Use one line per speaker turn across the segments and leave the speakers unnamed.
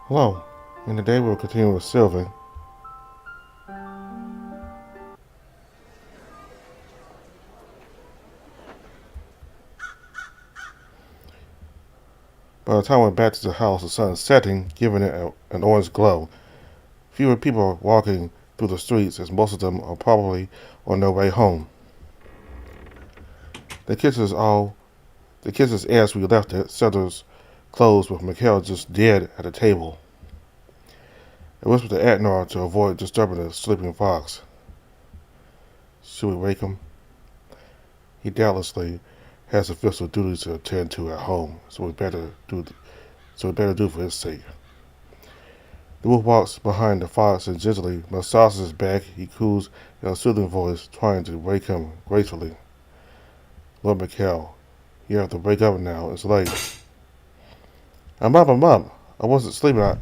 Hello, and today we'll continue with Sylving. By the time we went back to the house, the sun is setting, giving it an orange glow. Fewer people are walking through the streets, as most of them are probably on their way home. The kitchen is as we left it, shutters closed with Mikhail just dead at the table. I whispered to Atnar to avoid disturbing the sleeping fox. Should we wake him? He doubtlessly has official duties to attend to at home, so we better do for his sake. The wolf walks behind the fox and gingerly massages his back. He coos in a soothing voice, trying to wake him gracefully. Lord Mikhail, you have to wake up now. It's late. I'm up. I wasn't sleeping.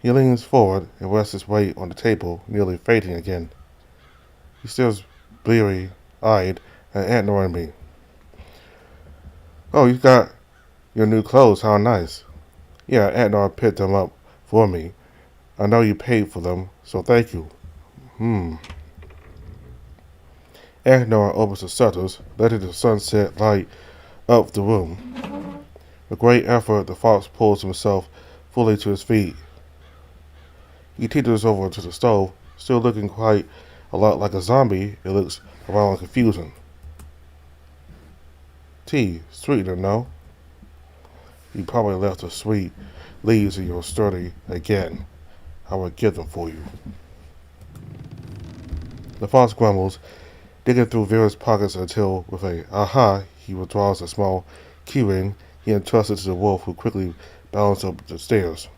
He leans forward and rests his weight on the table, nearly fainting again. He stares bleary-eyed at Atnar and me. Oh, you got your new clothes. How nice. Yeah, Atnar picked them up for me. I know you paid for them, so thank you. Atnar opens the shutters, letting the sunset light up the room. With great effort, the fox pulls himself fully to his feet. He teeters over to the stove, still looking quite a lot like a zombie. It looks around in confusion. Tea, sweetener, no? You probably left the sweet leaves in your sturdy again. I will get them for you. The fox grumbles, digging through various pockets until, with a aha, he withdraws a small keyring he entrusts it to the wolf, who quickly bounds up the stairs.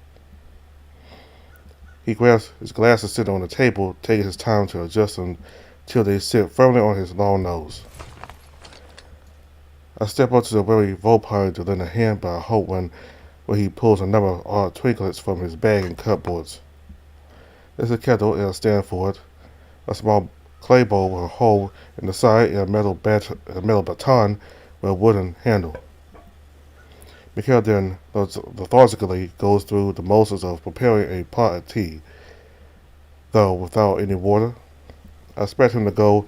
He grabs his glasses sitting on the table, taking his time to adjust them till they sit firmly on his long nose. I step up to the very vulpine to lend a hand, but I hope when he pulls a number of odd trinklets from his bag and cupboards. There's a kettle and a stand for it, a small clay bowl with a hole in the side, and a metal baton with a wooden handle. Mikhail then lethargically goes through the motions of preparing a pot of tea, though without any water. I expect him to go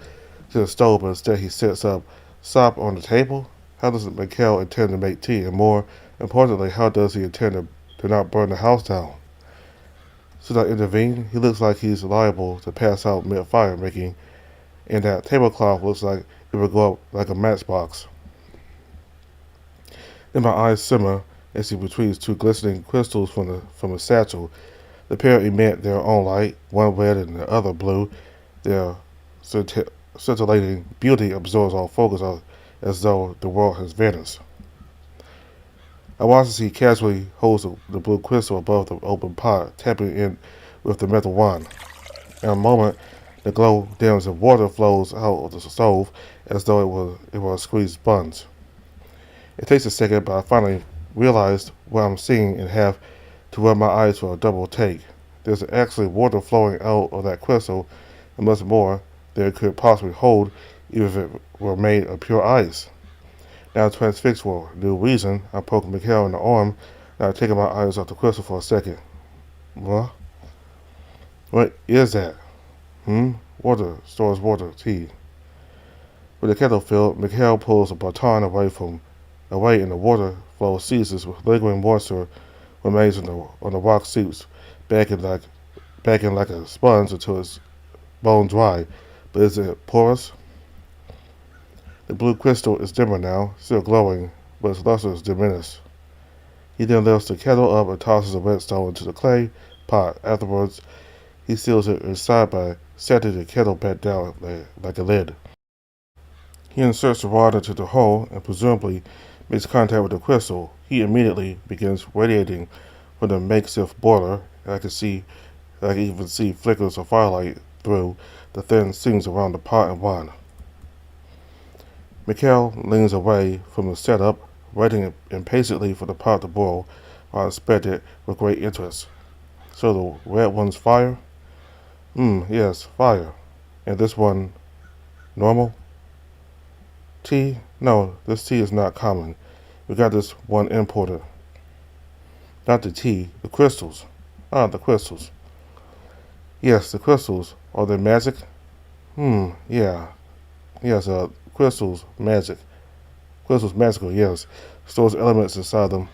to the stove, but instead he sets up sop on the table. How does Mikhail intend to make tea, and more importantly, how does he intend to not burn the house down? Should I intervene? He looks like he's liable to pass out mid-fire making, and that tablecloth looks like it would go up like a matchbox. Then my eyes simmer as he retrieves two glistening crystals from the satchel. The pair emit their own light, one red and the other blue. Their scintillating beauty absorbs all focus as though the world has vanished. I watch as he casually holds the blue crystal above the open pot, tapping it with the metal wand. In a moment, the glow dims and water flows out of the stove as though it were a squeezed sponge. It takes a second, but I finally realized what I'm seeing and have to rub my eyes for a double take. There's actually water flowing out of that crystal, and much more than it could possibly hold, even if it were made of pure ice. Now transfixed for no reason, I poke Mikhail in the arm, now taking my eyes off the crystal for a second. What? What is that? Water, stores water, tea. With the kettle filled, Mikhail pulls the baton away and the water flow ceases with lingering moisture remains on the rock seeps, backing like a sponge until it's bone dry. But is it porous? The blue crystal is dimmer now, still glowing, but its luster is diminished. He then lifts the kettle up and tosses the redstone into the clay pot. Afterwards, he seals it inside by setting the kettle back down like a lid. He inserts the rod into the hole and presumably makes contact with the crystal. He immediately begins radiating from the makeshift boiler. I can even see flickers of firelight through the thin seams around the pot and wand. Mikhail leans away from the setup, waiting impatiently for the pot to boil, while I inspect it with great interest. So the red one's fire? Yes, fire. And this one, normal? Tea? No, this tea is not common. We got this one imported. Not the tea, the crystals. Ah, the crystals. Yes, the crystals. Are they magic? Yeah. Yes, crystals, magic. Crystals, magical, yes. Stores elements inside them.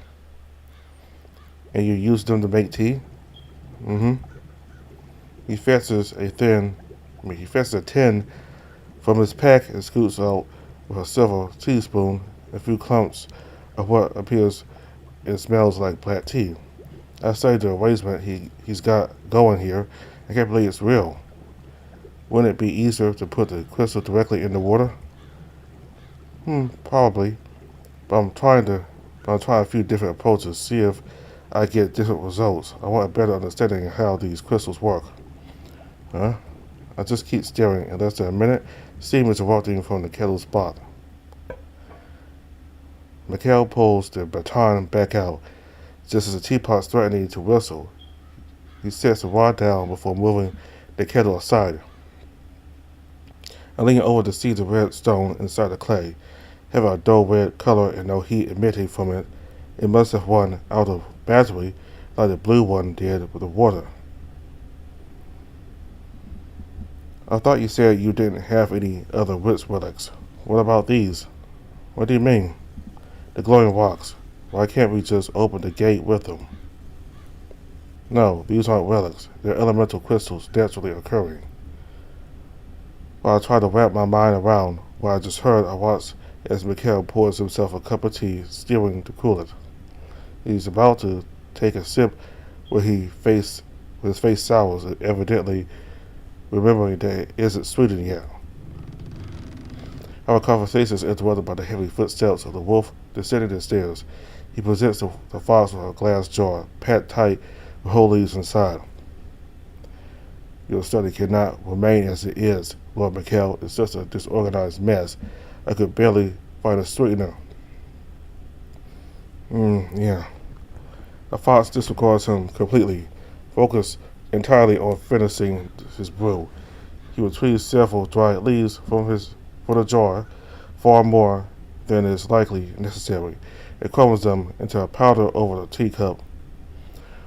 And you use them to make tea? Mm-hmm. He fetches he fetches a tin from his pack and scoots out with a silver teaspoon a few clumps of what appears and smells like black tea. I studied the arrangement he's got going here. I can't believe it's real. Wouldn't it be easier to put the crystal directly in the water? Probably. But I'm trying a few different approaches, see if I get different results. I want a better understanding of how these crystals work. Huh? I just keep staring. In less than a minute, steam is erupting from the kettle spot. Mikhail pulls the baton back out, just as the teapot's threatening to whistle. He sets the rod down before moving the kettle aside. I lean over to see the red stone inside the clay. Having a dull red color and no heat emitting from it, it must have run out of battery like the blue one did with the water. I thought you said you didn't have any other witch relics. What about these? What do you mean? The glowing rocks. Why can't we just open the gate with them? No, these aren't relics. They're elemental crystals naturally occurring. While I try to wrap my mind around what I just heard, I watch as Mikhail pours himself a cup of tea, steering to cool it. He's about to take a sip when his face sours, evidently remembering that it isn't sweetened yet. Our conversation is interrupted by the heavy footsteps of the wolf descending the stairs. He presents the fox with a glass jar, packed tight with whole leaves inside. Your study cannot remain as it is, Lord Mikhail. It's just a disorganized mess. I could barely find a sweetener. Yeah. The fox disregards him completely, focused entirely on finishing his brew. He retrieves several dried leaves from the jar, far more than is likely necessary, and crumbles them into a powder over the teacup.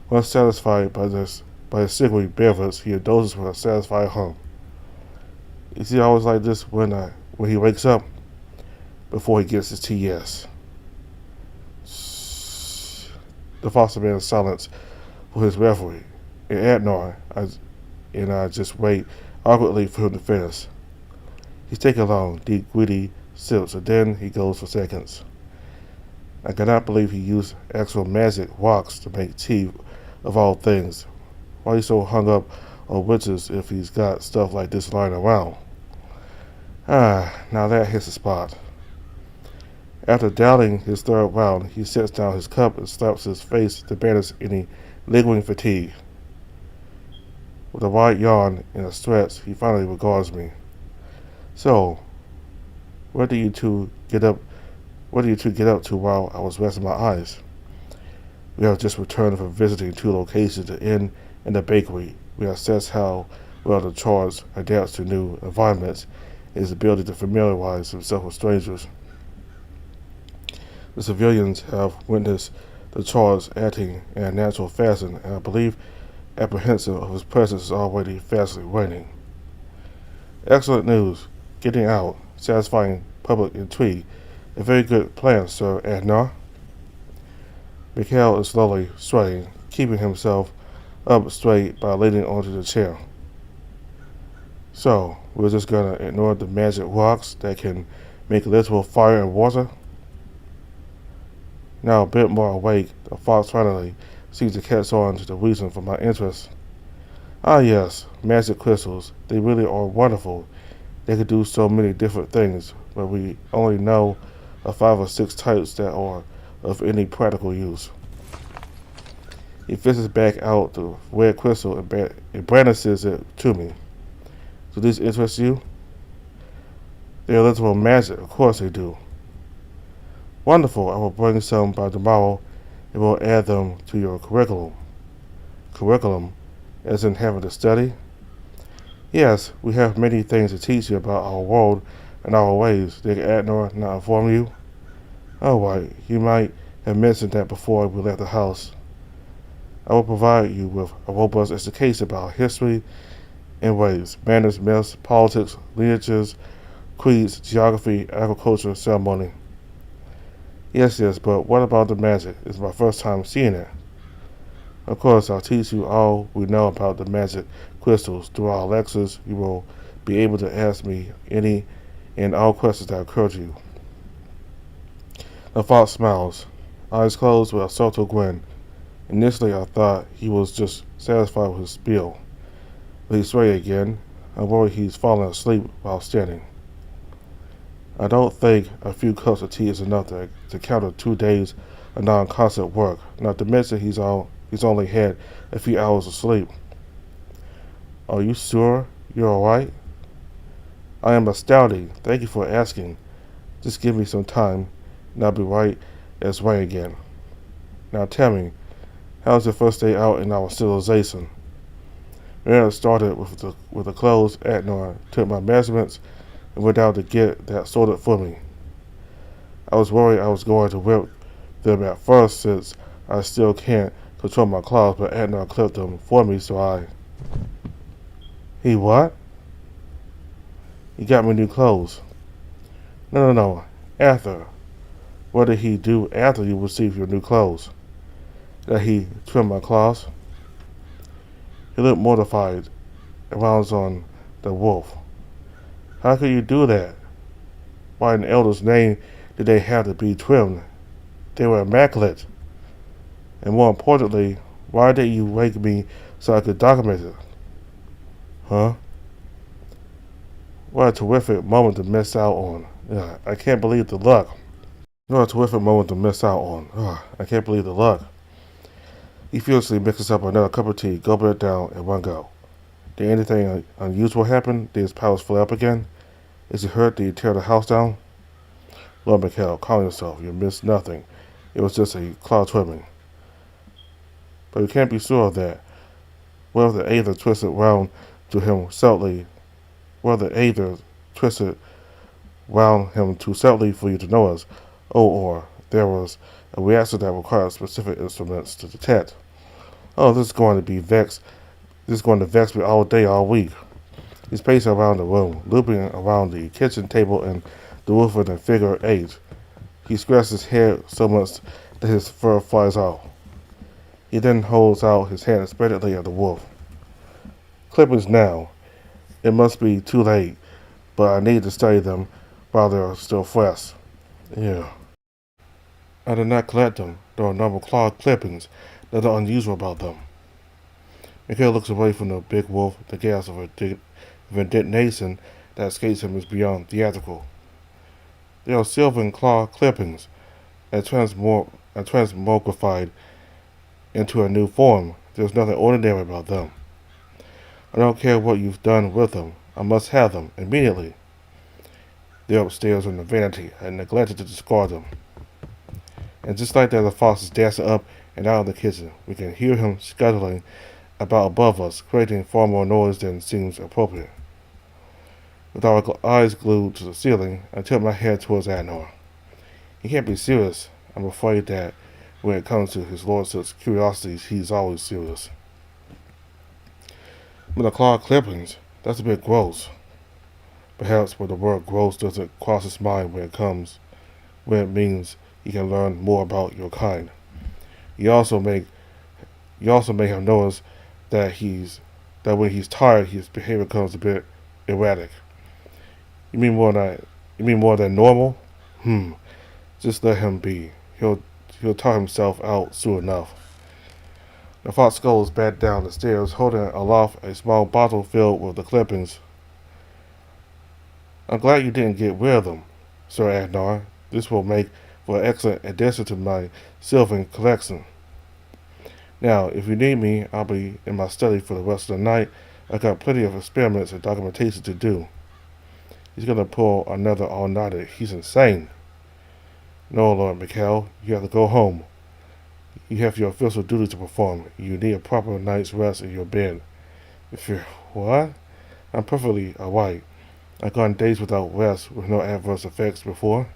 Once satisfied by his sugary beverage, he indulges with a satisfied hum. Is he always like this when he wakes up? Before he gets his tea, yes. The foster man is silent for his reverie, and Adnar and I just wait awkwardly for him to finish. He's taking long, deep, greedy sips, and then he goes for seconds. I cannot believe he used actual magic rocks to make tea of all things. Why are you so hung up on witches if he's got stuff like this lying around? Now that hits the spot. After downing his third round, he sets down his cup and slaps his face to banish any lingering fatigue. With a wide yawn and a stretch, he finally regards me. So, where do you two get up to while I was resting my eyes? We have just returned from visiting two locations, the inn and the bakery. We assess how well the Charge adapts to new environments and his ability to familiarize himself with strangers. The civilians have witnessed the Charge acting in a natural fashion, and I believe apprehensive of his presence is already fastly waning. Excellent news. Getting out, satisfying public intrigue. A very good plan, Sir Adnar. Mikhail is slowly sweating, keeping himself up straight by leaning onto the chair. So, we're just gonna ignore the magic rocks that can make literal fire and water? Now a bit more awake, the fox finally seems to catch on to the reason for my interest. Ah yes, magic crystals. They really are wonderful. They can do so many different things, but we only know of 5 or 6 types that are of any practical use. He fishes back out the red crystal and brandishes it to me. Do these interest you? They are literal magic, of course they do. Wonderful, I will bring some by tomorrow and we'll add them to your curriculum. Curriculum, as in having to study? Yes, we have many things to teach you about our world, in our ways. Did Adnor not inform you? Oh, right. You might have mentioned that before we left the house. I will provide you with a robust education about history and ways, manners, myths, politics, lineages, creeds, geography, agriculture, ceremony. Yes, but what about the magic? It's my first time seeing it. Of course, I'll teach you all we know about the magic crystals. Through our lectures, you will be able to ask me any and all questions that occur to you. The fox smiles, eyes closed with a subtle grin. Initially, I thought he was just satisfied with his spiel. But he's ready again. I'm worried he's fallen asleep while standing. I don't think a few cups of tea is enough to counter 2 days of non-constant work, not to mention he's only had a few hours of sleep. Are you sure you're alright? I am astounding. Thank you for asking. Just give me some time, and I'll be right as rain again. Now tell me, how's your first day out in our civilization? When I started with the clothes, Adnor took my measurements and went out to get that sorted for me. I was worried I was going to whip them at first since I still can't control my claws, but Adnor clipped them for me, so I... He what? He got me new clothes. No. After. What did he do after you received your new clothes? Did he trim my claws? He looked mortified and rounds on the wolf. How could you do that? Why in the elder's name did they have to be trimmed? They were immaculate. And more importantly, why did you wake me so I could document it? Huh? What a terrific moment to miss out on. I can't believe the luck. What a terrific moment to miss out on. I can't believe the luck. He furiously mixes up another cup of tea, gulping it down in one go. Did anything unusual happen? Did his powers flare up again? Is he hurt? Did he tear the house down? Lord Mikhail, calm yourself. You missed nothing. It was just a cloud trimming. But we can't be sure of that. What if the Aether twisted round to him subtly? What if the Aether twisted round him too subtly for you to notice? Or there was a reaction that required specific instruments to detect. This is going to vex me all day, all week. He's pacing around the room, looping around the kitchen table and the roof in a figure 8. He scratches his head so much that his fur flies off. He then holds out his hand expectantly at the wolf. Clippings now. It must be too late, but I need to study them while they're still fresh. Yeah. I did not collect them. There are normal clawed clippings. Nothing unusual about them. Mikhail looks away from the big wolf. The gas of indignation that escapes him is beyond theatrical. They are Sylving claw clippings, and transmogrified into a new form. There's nothing ordinary about them. I don't care what you've done with them. I must have them, immediately. They're upstairs in the vanity. I neglected to discard them. And just like that, the fox is dancing up and out of the kitchen. We can hear him scuttling about above us, creating far more noise than seems appropriate. With our eyes glued to the ceiling, I tilt my head towards Adnor. He can't be serious. I'm afraid that when it comes to his lordship's curiosities, he's always serious. But the clawed clippings, that's a bit gross. Perhaps where the word gross doesn't cross his mind when it means he can learn more about your kind. You also may have noticed that when he's tired, his behavior becomes a bit erratic. You mean more than normal? Just let him be. He'll tire himself out soon enough. The fox goes back down the stairs, holding aloft a small bottle filled with the clippings. I'm glad you didn't get rid of them, Sir Adnor. This will make for an excellent addition to my Sylving collection. Now, if you need me, I'll be in my study for the rest of the night. I've got plenty of experiments and documentation to do. He's going to pull another all-nighter. He's insane. No, Lord Mikhail, you have to go home. You have your official duty to perform. You need a proper night's rest in your bed. If you're... What? I'm perfectly alright. I've gone days without rest with no adverse effects before.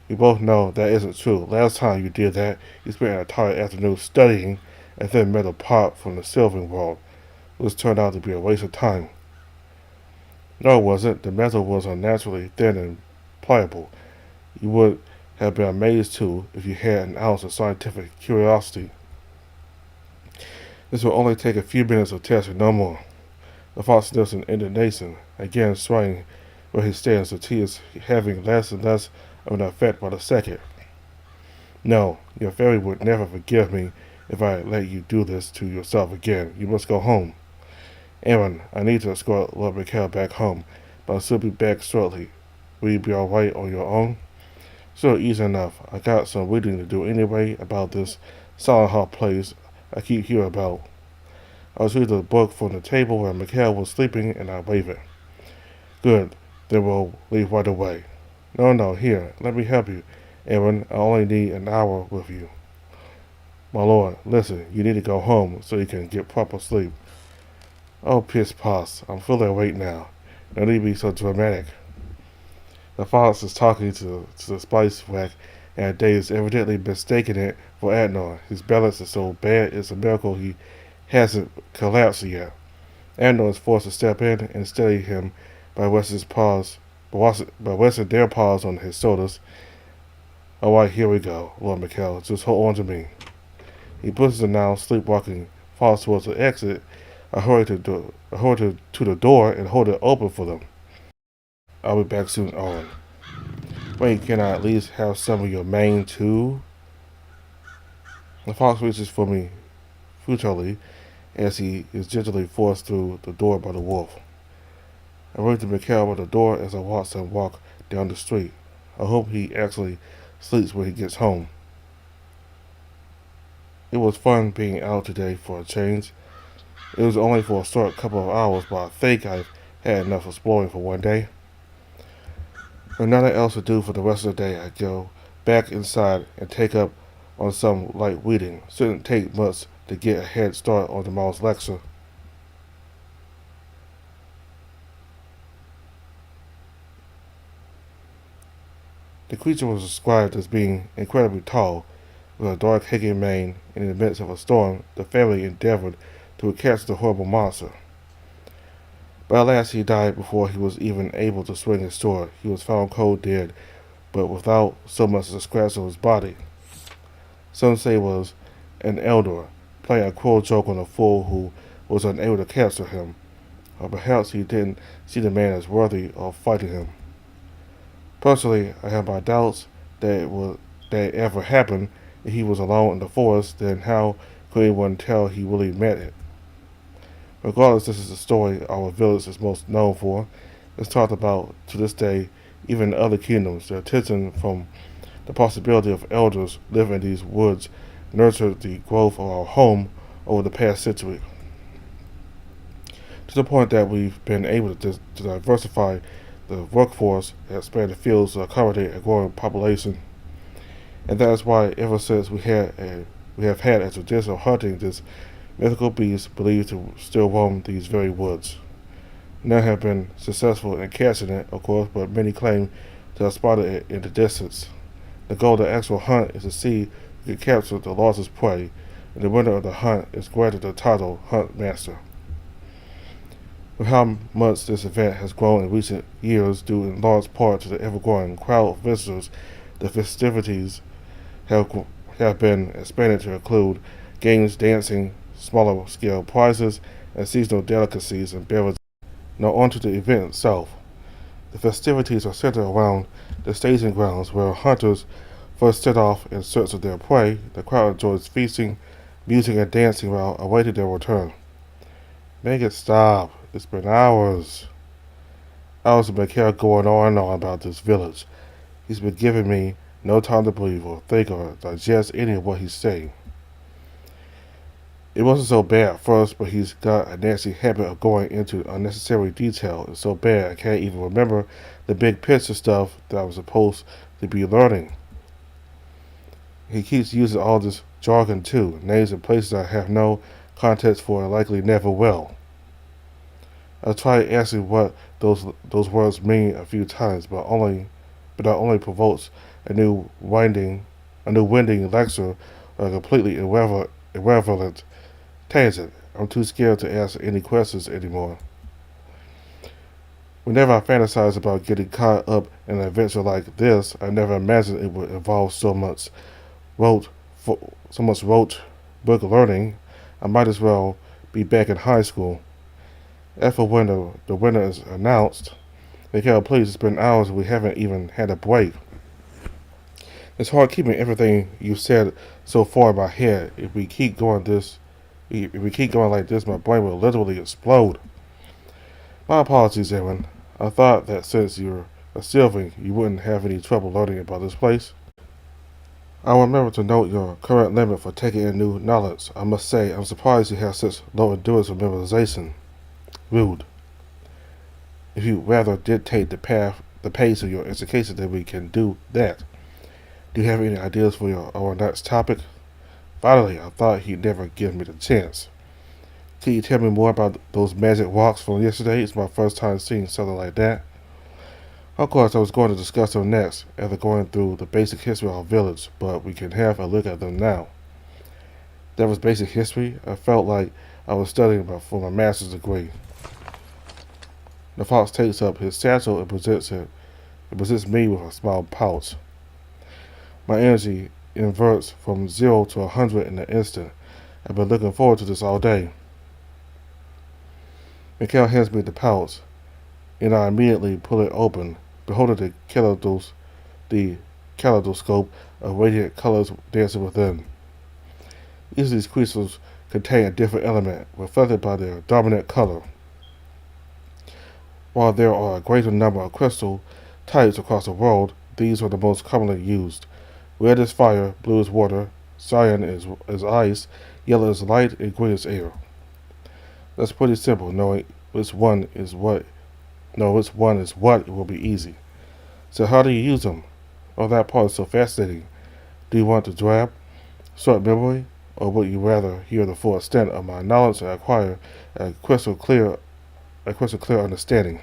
We both know that isn't true. Last time you did that, you spent an entire afternoon studying and then met a pot from the Sylving world, which turned out to be a waste of time. No, it wasn't. The metal was unnaturally thin and pliable. You would have been amazed too if you had an ounce of scientific curiosity. This will only take a few minutes of testing, no more. The fox sniffs in indignation, again swaying where he stands. The tea is having less and less of an effect by the second. No, your fairy would never forgive me if I let you do this to yourself again. You must go home. Aaron, I need to escort Lord Mikhail back home, but I'll still be back shortly. Will you be alright on your own? Sure, easy enough. I got some reading to do anyway about this silent hall place I keep hearing about. I was reading the book from the table where Mikhail was sleeping, and I waved it. Good. Then we'll leave right away. No, here. Let me help you. Aaron, I only need an hour with you. My lord, listen, you need to go home so you can get proper sleep. Oh, piss pots, I'm fully awake now. No need to be so dramatic. The fox is talking to the spice rack, and Dave is evidently mistaking it for Adnor. His balance is so bad it's a miracle he hasn't collapsed yet. Adnor is forced to step in and steady him by resting their paws on his shoulders. Alright, here we go, Lord Mikhail. Just hold on to me. He pushes the now sleepwalking fox towards the exit. I hurry to the door and hold it open for them. I'll be back soon, Owen. Wait, can I at least have some of your mane too? The fox reaches for me futilely as he is gently forced through the door by the wolf. I ring to Mikhail by the door as I watch him walk down the street. I hope he actually sleeps when he gets home. It was fun being out today for a change. It was only for a short couple of hours, but I think I've had enough exploring for one day. With nothing else to do for the rest of the day, I go back inside and take up on some light reading. Shouldn't take much to get a head start on tomorrow's lecture. The creature was described as being incredibly tall, with a dark hanging mane. In the midst of a storm, the family endeavored to catch the horrible monster. But alas, he died before he was even able to swing his sword. He was found cold dead, but without so much as a scratch on his body. Some say it was an elder, playing a cruel joke on a fool who was unable to capture him, or perhaps he didn't see the man as worthy of fighting him. Personally, I have my doubts that it ever happened. If he was alone in the forest, then how could anyone tell he really meant it? Regardless, this is the story our village is most known for. It's talked about to this day, even in other kingdoms. The attention from the possibility of elders living in these woods nurtured the growth of our home over the past century, to the point that we've been able to diversify the workforce and expand the fields to accommodate a growing population. And that is why, ever since we have had a tradition of hunting this mythical beast believed to still roam these very woods. None have been successful in catching it, of course, but many claim to have spotted it in the distance. The goal of the actual hunt is to see who can capture the largest prey, and the winner of the hunt is granted the title Hunt Master. With how much this event has grown in recent years, due in large part to the ever-growing crowd of visitors, the festivities have been expanded to include games, dancing, smaller-scale prizes, and seasonal delicacies and beverages. Now on to the event itself. The festivities are centered around the staging grounds where hunters first set off in search of their prey. The crowd enjoys feasting, music, and dancing while awaiting their return. Make it stop. It's been hours. Hours of Mikhail going on and on about this village. He's been giving me no time to breathe or think or digest any of what he's saying. It wasn't so bad at first, but he's got a nasty habit of going into unnecessary detail. It's so bad I can't even remember the big picture stuff that I was supposed to be learning. He keeps using all this jargon too, names and places I have no context for and likely never will. I tried asking what those words mean a few times, but that only provokes a new winding lecture or a completely irrelevant tangent. I'm too scared to ask any questions anymore. Whenever I fantasize about getting caught up in an adventure like this, I never imagined it would involve rote, so much rote book learning. I might as well be back in high school. After when the winner is announced, Mikhail, please, it's been hours and we haven't even had a break. It's hard keeping everything you said so far in my head. If we keep going like this, my brain will literally explode. My apologies, Aaron. I thought that since you're a Sylving, you wouldn't have any trouble learning about this place. I'll remember to note your current limit for taking in new knowledge. I must say, I'm surprised you have such low endurance of memorization. Rude. If you rather dictate the pace of your education, then we can do that. Do you have any ideas for our next topic? Finally, I thought he'd never give me the chance. Can you tell me more about those magic rocks from yesterday? It's my first time seeing something like that. Of course, I was going to discuss them next, after going through the basic history of our village, but we can have a look at them now. That was basic history? I felt like I was studying for my master's degree. The fox takes up his satchel and presents me with a small pouch. My energy inverts from 0 to 100 in an instant. I've been looking forward to this all day. Mikhail hands me the pouch, and I immediately pull it open, beholding the kaleidoscope of radiant colors dancing within. Each of these crystals contain a different element, reflected by their dominant color. While there are a greater number of crystal types across the world, these are the most commonly used. Red is fire, blue is water, cyan is ice, yellow is light, and green is air. That's pretty simple. Knowing which one is what it will be easy. So how do you use them? Oh, that part is so fascinating. Do you want to drab, short memory, or would you rather hear the full extent of my knowledge and acquire a crystal clear understanding?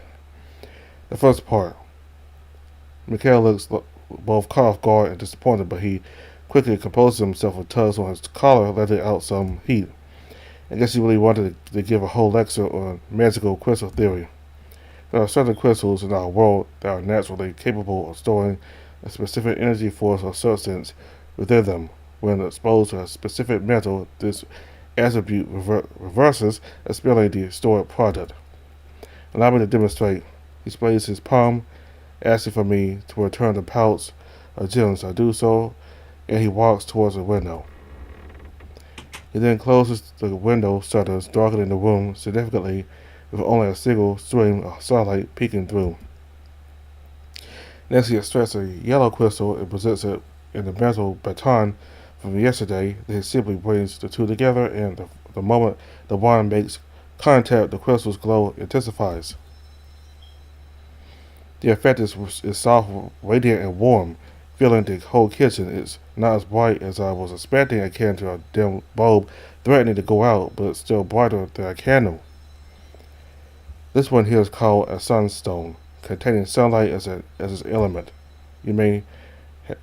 The first part. Mikhail looks both caught off guard and disappointed, but he quickly composes himself with tugs on his collar, letting out some heat. I guess he really wanted to give a whole lecture on magical crystal theory. There are certain crystals in our world that are naturally capable of storing a specific energy force or substance within them. When exposed to a specific metal, this attribute reverses, expelling the stored product. Allow me to demonstrate. He sprays his palm, asking for me to return the pouch of gems. I do so, and he walks towards the window. He then closes the window shutters, darkening the room significantly with only a single stream of sunlight peeking through. Next, he extracts a yellow crystal and presents it in the metal baton from yesterday. Then he simply brings the two together, and the moment the wand makes contact, the crystal's glow intensifies. The effect is soft, radiant, and warm, filling the whole kitchen. It's not as bright as I was expecting, akin to a dim bulb threatening to go out, but it's still brighter than a candle. This one here is called a sunstone, containing sunlight as its element. You may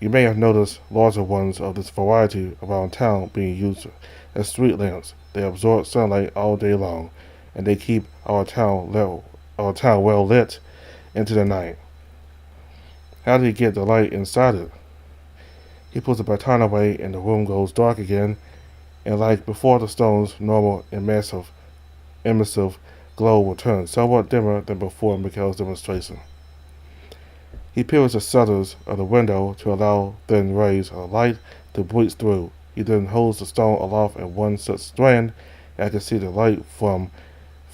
have noticed larger ones of this variety around town being used as street lamps. They absorb sunlight all day long, and they keep our town well lit into the night. How did he get the light inside it? He puts the baton away, and the room goes dark again, and like before, the stone's normal emissive glow returns, somewhat dimmer than before Mikhail's demonstration. He pivots the shutters of the window to allow thin rays of light to breach through. He then holds the stone aloft in one such strand, and I can see the light from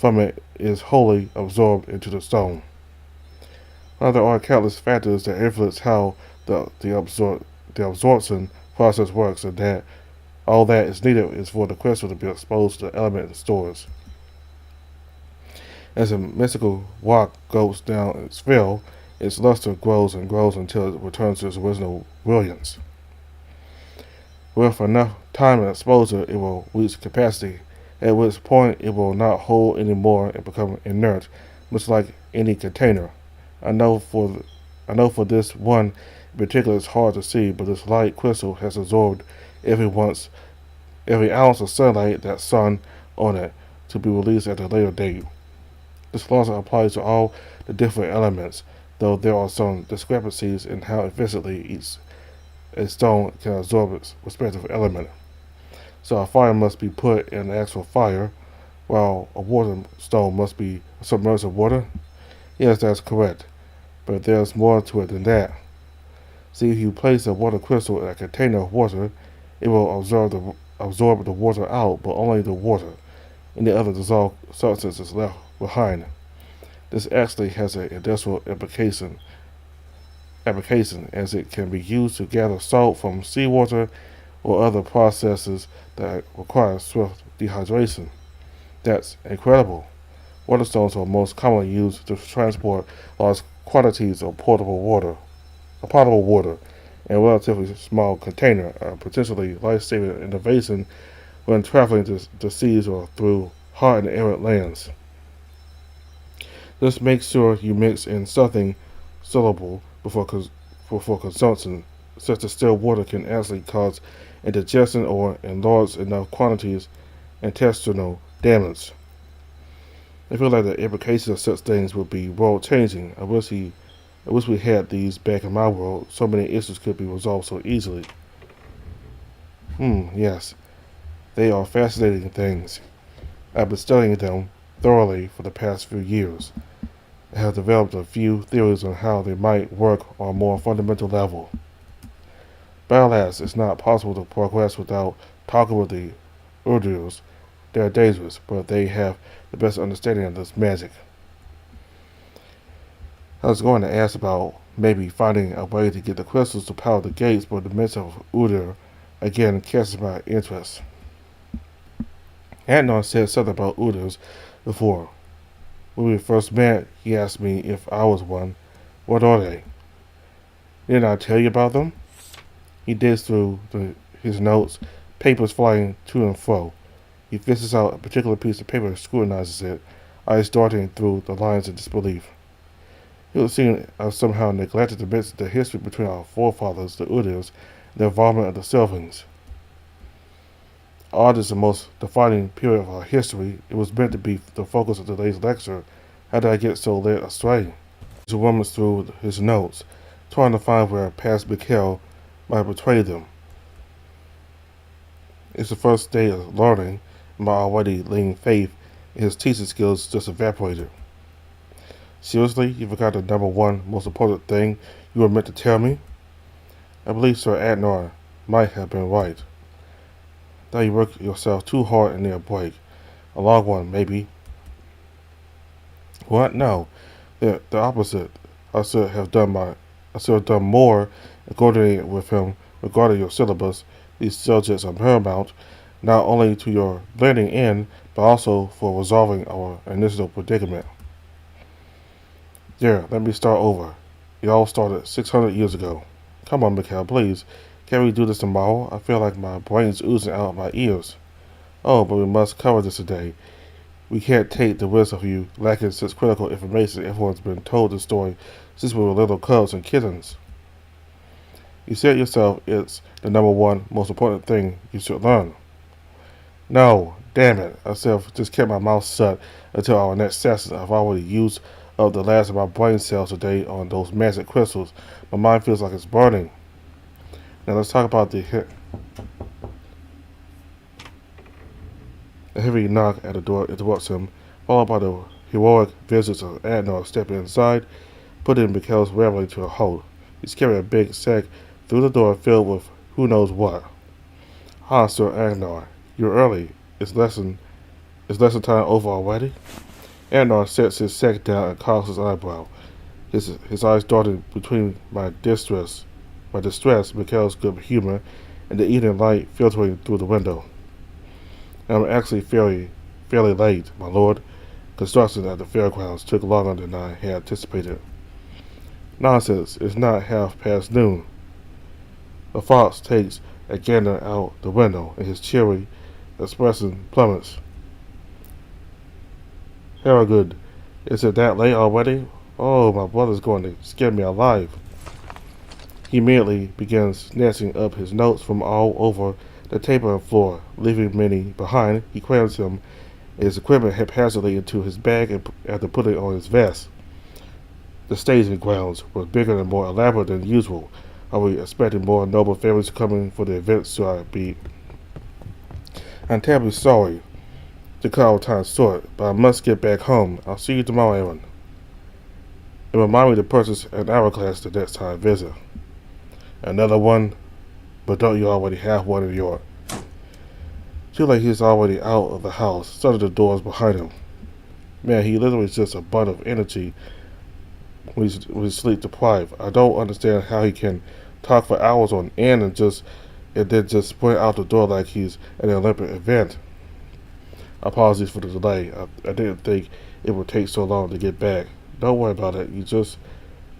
it is wholly absorbed into the stone. While there are countless factors that influence how the absorption process works, and that all that is needed is for the crystal to be exposed to the element it stores. As a mystical rock goes down its fill, its luster grows and grows until it returns to its original brilliance. With enough time and exposure, it will reach capacity, at which point it will not hold anymore and become inert, much like any container. I know for I know for this one in particular it's hard to see, but this light crystal has absorbed every once every ounce of sunlight that's shone on it to be released at a later date. This law applies to all the different elements, though there are some discrepancies in how efficiently each a stone can absorb its respective element. So a fire must be put in the actual fire, while a water stone must be submerged in water? Yes, that's correct, but there's more to it than that. See, if you place a water crystal in a container of water, it will absorb the water out, but only the water. Any other dissolved substance is left behind. This actually has an industrial application as it can be used to gather salt from seawater or other processes that require swift dehydration. That's incredible. Water stones are most commonly used to transport large quantities of potable water in a relatively small container, a potentially life-saving innovation when traveling to seas or through hot and arid lands. Just make sure you mix in something soluble before consumption, such as still water can actually cause indigestion or, in large enough quantities, intestinal damage. I feel like the implications of such things would be world changing. I wish we had these back in my world. So many issues could be resolved so easily. Yes. They are fascinating things. I've been studying them thoroughly for the past few years. I have developed a few theories on how they might work on a more fundamental level. But alas, it's not possible to progress without talking with the Urdu's. They are dangerous, but they have the best understanding of this magic. I was going to ask about maybe finding a way to get the crystals to power the gates, but the mention of Urdu again catches my interest. Adnan said something about Uders before. When we first met, he asked me if I was one. What are they? Didn't I tell you about them? He digs through his notes, papers flying to and fro. He fishes out a particular piece of paper and scrutinizes it, eyes darting through the lines of disbelief. It would seem I've somehow neglected to mention the history between our forefathers, the Uders, and the involvement of the Sylvings. Art is the most defining period of our history. It was meant to be the focus of today's lecture. How did I get so led astray? He rummaged through his notes, trying to find where past Mikhail might have betrayed them. It's the first day of learning, and my already lean faith in his teaching skills just evaporated. Seriously, you forgot the number one most important thing you were meant to tell me? I believe Sir Adnar might have been right. Now you work yourself too hard and near a break. A long one, maybe. What? No. The opposite. I should have done more in coordinating with him regarding your syllabus. These subjects are paramount, not only to your blending in, but also for resolving our initial predicament. There, let me start over. It all started 600 years ago. Come on, Mikhail, please. Can't we do this tomorrow? I feel like my brain's oozing out of my ears. Oh, but we must cover this today. We can't take the risk of you lacking such critical information. Everyone's been told this story since we were little cubs and kittens. You said yourself it's the number one most important thing you should learn. No, damn it. I just kept my mouth shut until our next session. I've already used up the last of my brain cells today on those magic crystals. My mind feels like it's burning. Now let's talk about the heavy knock at the door interrupts him, followed by the heroic visits of Adnar stepping inside, putting Mikhail's reveling to a halt. He's carrying a big sack through the door filled with who knows what. Ah, Sir Adnar, you're early. Is lesson time over already? Adnar sets his sack down and cocks his eyebrow. His eyes darting between my distress, Mikhail's good humor, and the evening light filtering through the window. I'm actually fairly late, my lord. Construction at the fairgrounds took longer than I had anticipated. Nonsense, it's not noon. The fox takes a gander out the window, and his cheery expression plummets. Harrigan, is it that late already? Oh, my brother's going to scare me alive. He immediately begins snatching up his notes from all over the table and floor, leaving many behind. He crams his equipment haphazardly into his bag and after putting on his vest. The staging grounds were bigger and more elaborate than usual. Are we expecting more noble families coming for the event? Should I be? I'm terribly sorry to cut our time short, but I must get back home. I'll see you tomorrow, Aaron. And remind me to purchase an hourglass the next time I visit. Another one? But don't you already have one in your... Feel like he's already out of the house, shutting the doors behind him. Man, he literally is just a butt of energy when he's sleep deprived. I don't understand how he can talk for hours on end and then just sprint out the door like he's at an Olympic event. Apologies for the delay. I didn't think it would take so long to get back. Don't worry about it.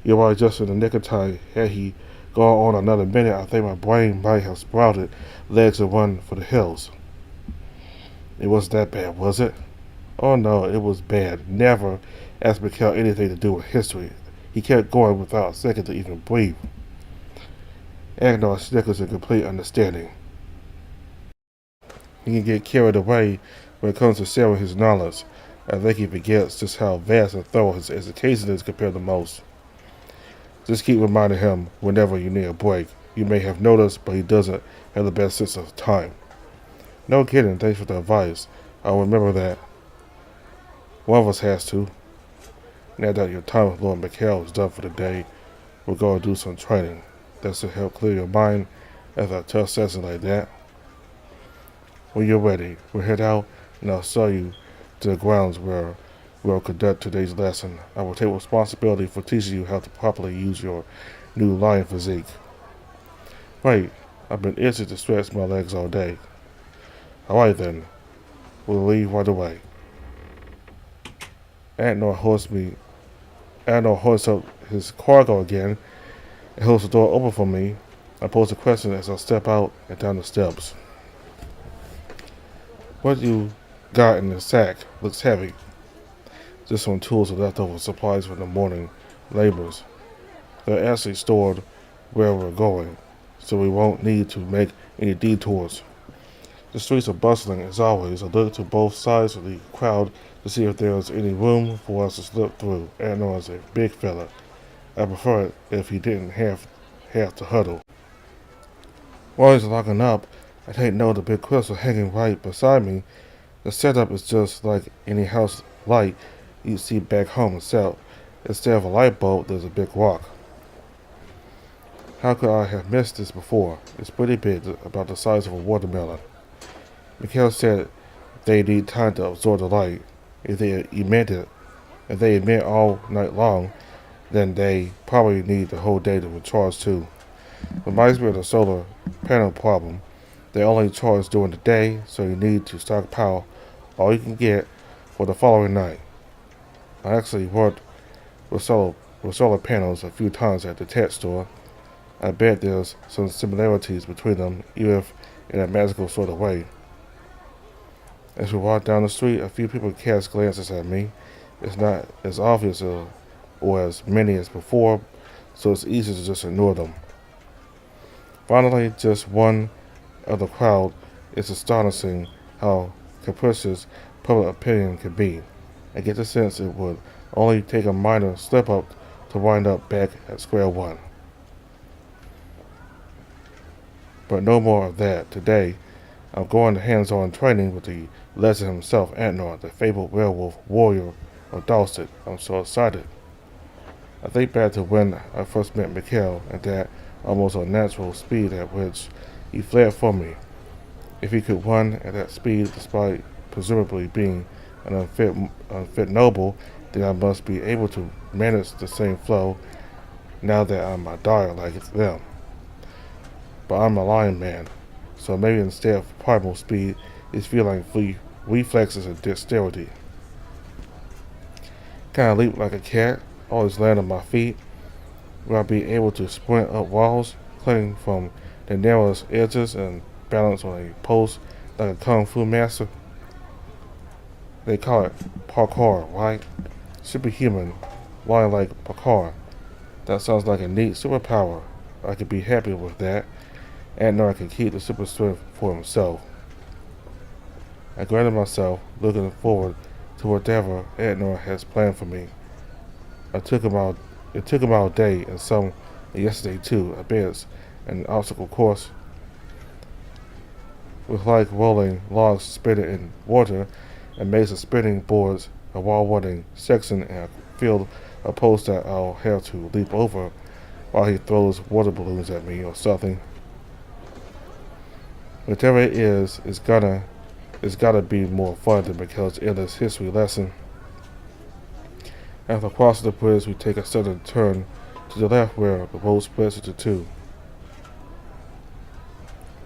You're right just in the nick of time. Had he gone on another minute, I think my brain might have sprouted legs and run for the hills. It wasn't that bad, was it? Oh no, it was bad. Never asked Mikhail anything to do with history. He kept going without a second to even breathe. Agnar snickers in complete understanding. He can get carried away when it comes to sharing his knowledge. I think he forgets just how vast and thorough his education is compared to most. Just keep reminding him whenever you need a break. You may have noticed, but he doesn't have the best sense of time. No kidding, thanks for the advice. I'll remember that. One of us has to. Now that your time with Lord Mikhail is done for the day, we're going to do some training. That should help clear your mind after a tough session like that. When you're ready, we'll head out and I'll show you to the grounds where we'll conduct today's lesson. I will take responsibility for teaching you how to properly use your new lion physique. Right, I've been itching to stretch my legs all day. Alright then, we'll leave right away. Agnar hoists up his cargo again and holds the door open for me. I pose a question as I step out and down the steps. What you got in the sack looks heavy. Just some tools and leftover supplies from the morning labors. They're actually stored where we're going, so we won't need to make any detours. The streets are bustling as always. I look to both sides of the crowd to see if there's any room for us to slip through. Agnar is a big fella. I prefer it if he didn't have to huddle. While he's locking up, I take note of the big crystal hanging right beside me. The setup is just like any house light you see back home itself. Instead of a light bulb, there's a big rock. How could I have missed this before? It's pretty big, about the size of a watermelon. Mikhail said they need time to absorb the light. If they emit all night long, then they probably need the whole day to recharge too. Reminds me of the solar panel problem. They only charge during the day, so you need to stockpile all you can get for the following night. I actually worked with solar panels a few times at the tech store. I bet there's some similarities between them, even if in a magical sort of way. As we walk down the street, a few people cast glances at me. It's not as obvious or as many as before, so it's easy to just ignore them. Finally, just one of the crowd. It's astonishing how capricious public opinion can be. I get the sense it would only take a minor slip-up to wind up back at square one. But no more of that. Today, I'm going hands-on training with the legend himself, Agnar, the fabled werewolf warrior of Dalsted. I'm so excited. I think back to when I first met Mikhail and that almost unnatural speed at which he fled from me. If he could run at that speed despite presumably being an unfit noble, then I must be able to manage the same flow now that I'm a dire like them. But I'm a lion man, so maybe instead of primal speed, it's feeling free reflexes and dexterity. Kinda leap like a cat, always land on my feet. Will I be able to sprint up walls, cling from the narrowest edges, and balance on a post like a kung fu master? They call it parkour, right? Superhuman. Why like parkour? That sounds like a neat superpower. I could be happy with that. And Nora can keep the super strength for himself. I grounded myself, looking forward to whatever Ednor has planned for me. I took him out. It took him all day and some yesterday too. I bet it's an obstacle course with like rolling logs suspended in water, and maze of spinning boards, a wall-running section, and a field of posts that I'll have to leap over while he throws water balloons at me or something. Whatever it is, it's gotta be more fun than Mikhail's endless history lesson. After crossing the bridge, we take a sudden turn to the left where the road splits into two.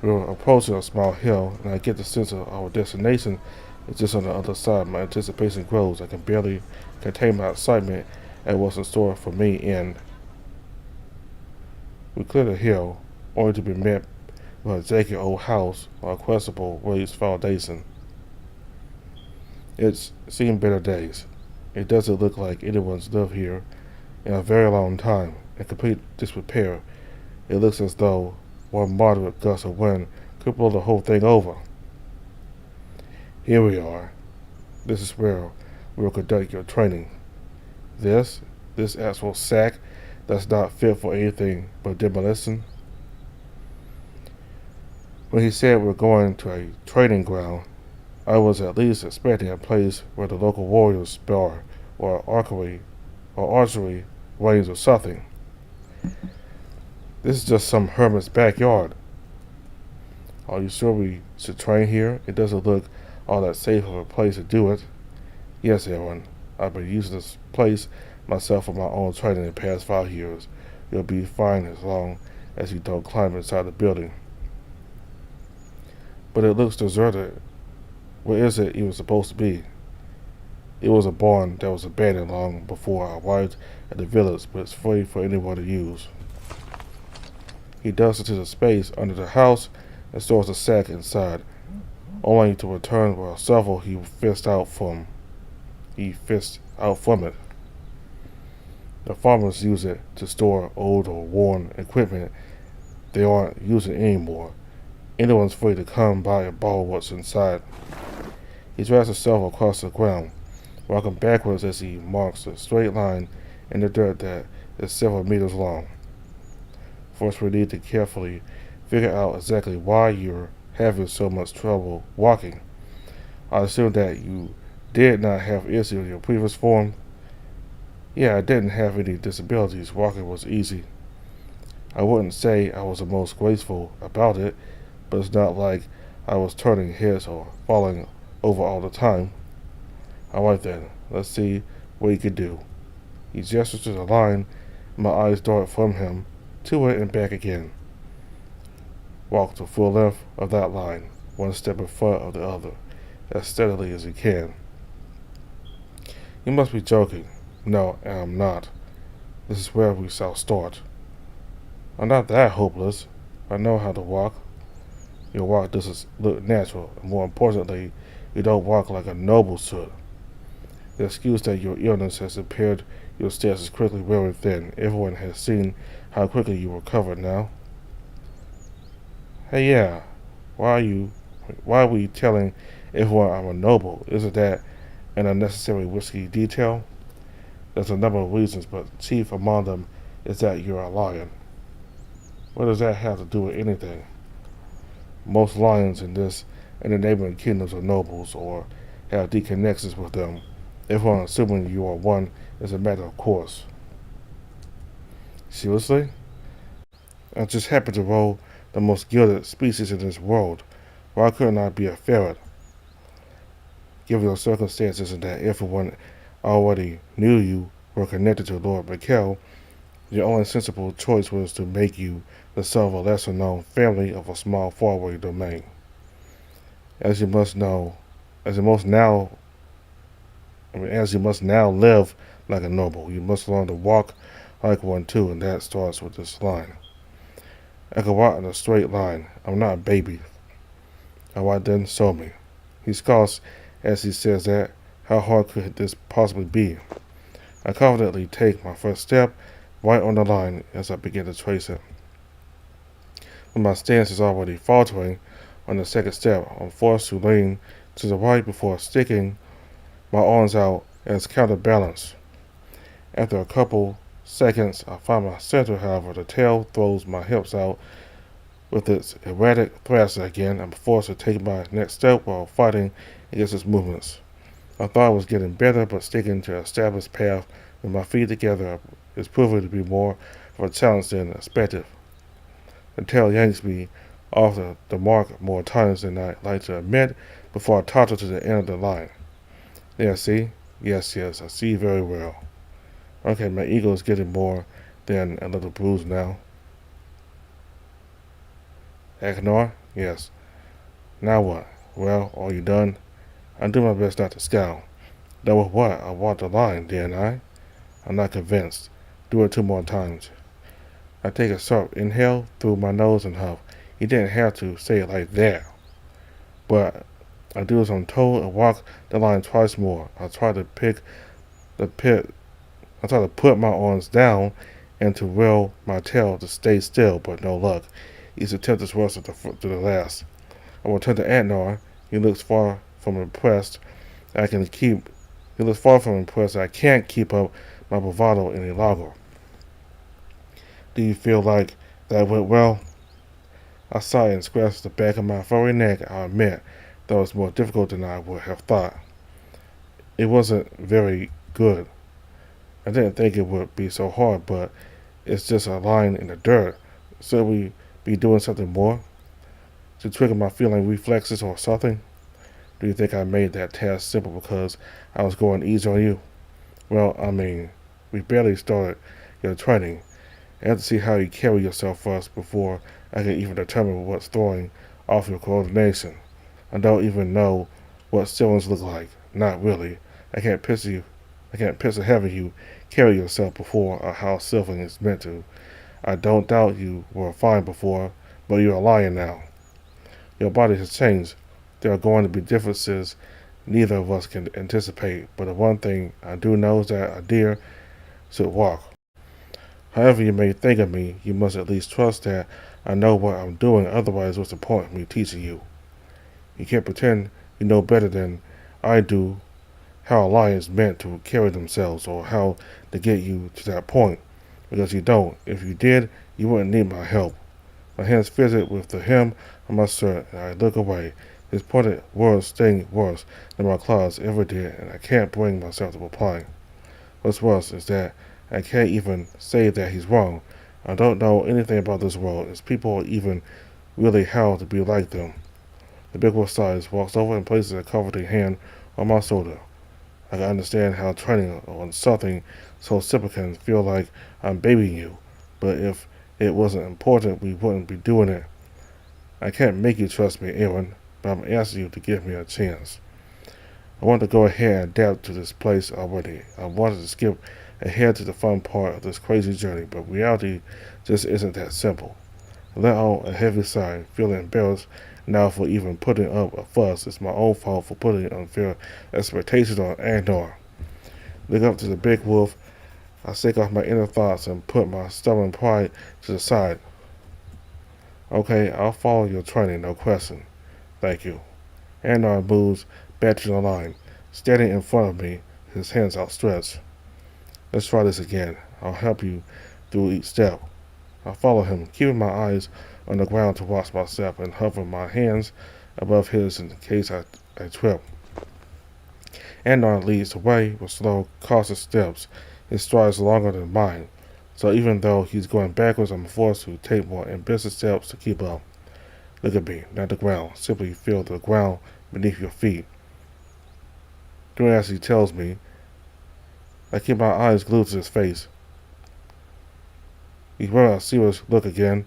We're approaching a small hill, and I get the sense of our destination is just on the other side. My anticipation grows. I can barely contain my excitement at what's in store for me, and we clear the hill, only to be met with a janky old house or a questionable raised foundation. It's seen better days. It doesn't look like anyone's lived here in a very long time. In complete disrepair, it looks as though one moderate gust of wind could blow the whole thing over. Here we are. This is where we'll conduct your training. This actual sack that's not fit for anything but demolition. When he said we're going to a training ground, I was at least expecting a place where the local warriors spar, or archery range or something. This is just some hermit's backyard. Are you sure we should train here? It doesn't look all that safe of a place to do it. Yes, Aaron. I've been using this place myself for my own training in the past 5 years. You'll be fine as long as you don't climb inside the building. But it looks deserted. Where is it even supposed to be? It was a barn that was abandoned long before I arrived at the village, but it's free for anyone to use. He dusts into the space under the house and stores the sack inside, only to return with a shovel he fished out from it. The farmers use it to store old or worn equipment they aren't using anymore. Anyone's free to come by and borrow what's inside. He drags himself across the ground, walking backwards as he marks a straight line in the dirt that is several meters long. First, we need to carefully figure out exactly why you're having so much trouble walking. I assume that you did not have issues in your previous form. Yeah, I didn't have any disabilities. Walking was easy. I wouldn't say I was the most graceful about it, but it's not like I was turning heads or falling over all the time. Alright then, let's see what he can do. He gestures to the line, and my eyes dart from him to it and back again. Walk the full length of that line, one step in front of the other, as steadily as you can. You must be joking. No, I'm not. This is where we shall start. I'm not that hopeless. I know how to walk. Your walk doesn't look natural, and more importantly, you don't walk like a noble should. The excuse that your illness has impaired your steps is quickly wearing thin. Everyone has seen how quickly you recovered now. Hey, yeah, why are we telling everyone I'm a noble? Isn't that an unnecessary risky detail? There's a number of reasons, but chief among them is that you're a lion. What does that have to do with anything? Most lions in this and the neighboring kingdoms are nobles or have deep connections with them. Everyone assuming you are one is a matter of course. Seriously? I just happen to roll the most gilded species in this world. Why couldn't I be a ferret? Given the circumstances and that everyone already knew you were connected to Lord Mikhail, your only sensible choice was to make you the son of a lesser-known family of a small faraway domain. As you must now live like a noble, you must learn to walk like one too, and that starts with this line. I can walk in a straight line. I'm not a baby. Alright then, show me. He scoffs as he says that, How hard could this possibly be? I confidently take my first step right on the line as I begin to trace it. When my stance is already faltering on the second step, I'm forced to lean to the right before sticking my arms out as counterbalance. After a couple seconds, I find my center, however, the tail throws my hips out with its erratic thrust again. I'm forced to take my next step while fighting against its movements. I thought I was getting better, but sticking to an established path with my feet together is proving to be more of a challenge than expected. The tail yanks me off the mark more times than I'd like to admit before I totter to the end of the line. There, see? Yes, I see very well. Okay, my ego is getting more than a little bruised now. Ignore? Yes. Now what? Well, are you done? I do my best not to scowl. That was what? I walked the line, didn't I? I'm not convinced. Do it 2 more times. I take a sharp inhale through my nose and huff. You didn't have to say it like that. But I do as I'm told and walk the line twice more. I try to put my arms down and to will my tail to stay still, but no luck. Each attempt is worse to the last. I will turn to Antnar. He looks far from impressed. He looks far from impressed. I can't keep up my bravado any longer. Do you feel like that went well? I sighed and scratched the back of my furry neck. I admit that was more difficult than I would have thought. It wasn't very good. I didn't think it would be so hard, but it's just a line in the dirt. Should we be doing something more? To trigger my feeling reflexes or something? Do you think I made that task simple because I was going easy on you? Well, I mean, we barely started your training. I have to see how you carry yourself first before I can even determine what's throwing off your coordination. I don't even know what ceilings look like. Not really. I can't picture having you carry yourself before or how Sylving is meant to. I don't doubt you were fine before, but you're a lion now. Your body has changed. There are going to be differences neither of us can anticipate, but the one thing I do know is that a deer should walk. However you may think of me, you must at least trust that I know what I'm doing, otherwise what's the point of me teaching you? You can't pretend you know better than I do how a lion is meant to carry themselves or how to get you to that point, because you don't. If you did, you wouldn't need my help. My hands fidget with the hem of my shirt, and I look away. His pointed words sting worse than my claws ever did, and I can't bring myself to reply. What's worse is that I can't even say that he's wrong. I don't know anything about this world, as people even really how to be like them. The big wolf sighs, walks over and places a comforting hand on my shoulder. I can understand how training on something so simple can feel like I'm babying you, but if it wasn't important, we wouldn't be doing it. I can't make you trust me, Aaron, but I'm asking you to give me a chance. I want to go ahead and adapt to this place already. I wanted to skip ahead to the fun part of this crazy journey, but reality just isn't that simple. I let out a heavy sigh, feeling embarrassed now for even putting up a fuss. It's my own fault for putting unfair expectations on Andor. Look up to the big wolf. I shake off my inner thoughts and put my stubborn pride to the side. Okay, I'll follow your training, no question. Thank you. Andor moves back to the line, standing in front of me, his hands outstretched. Let's try this again. I'll help you through each step. I follow him, keeping my eyes on the ground to watch my step and hover my hands above his in case I trip. Andor leads the way with slow, cautious steps. His strides longer than mine, so even though he's going backwards, I'm forced to take more ambitious steps to keep up. Look at me, not the ground. Simply feel the ground beneath your feet. Doing as he tells me, I keep my eyes glued to his face. He's wearing a serious look again,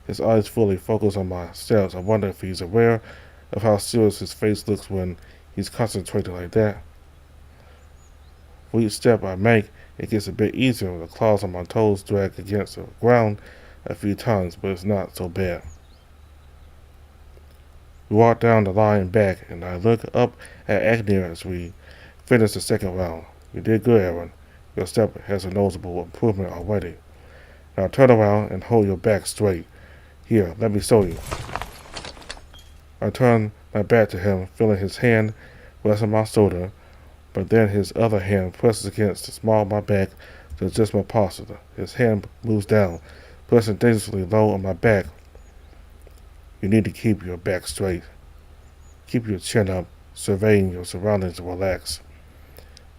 his eyes fully focused on my steps. I wonder if he's aware of how serious his face looks when he's concentrating like that. For each step I make, it gets a bit easier. The claws on my toes drag against the ground a few times, but it's not so bad. We walk down the line back, and I look up at Agnir as we Finish the second round. You did good, Aaron. Your step has a noticeable improvement already. Now turn around and hold your back straight. Here, let me show you. I turned my back to him, feeling his hand rest on my shoulder, but then his other hand presses against the small of my back to adjust my posture. His hand moves down, pressing dangerously low on my back. You need to keep your back straight. Keep your chin up, surveying your surroundings and relax.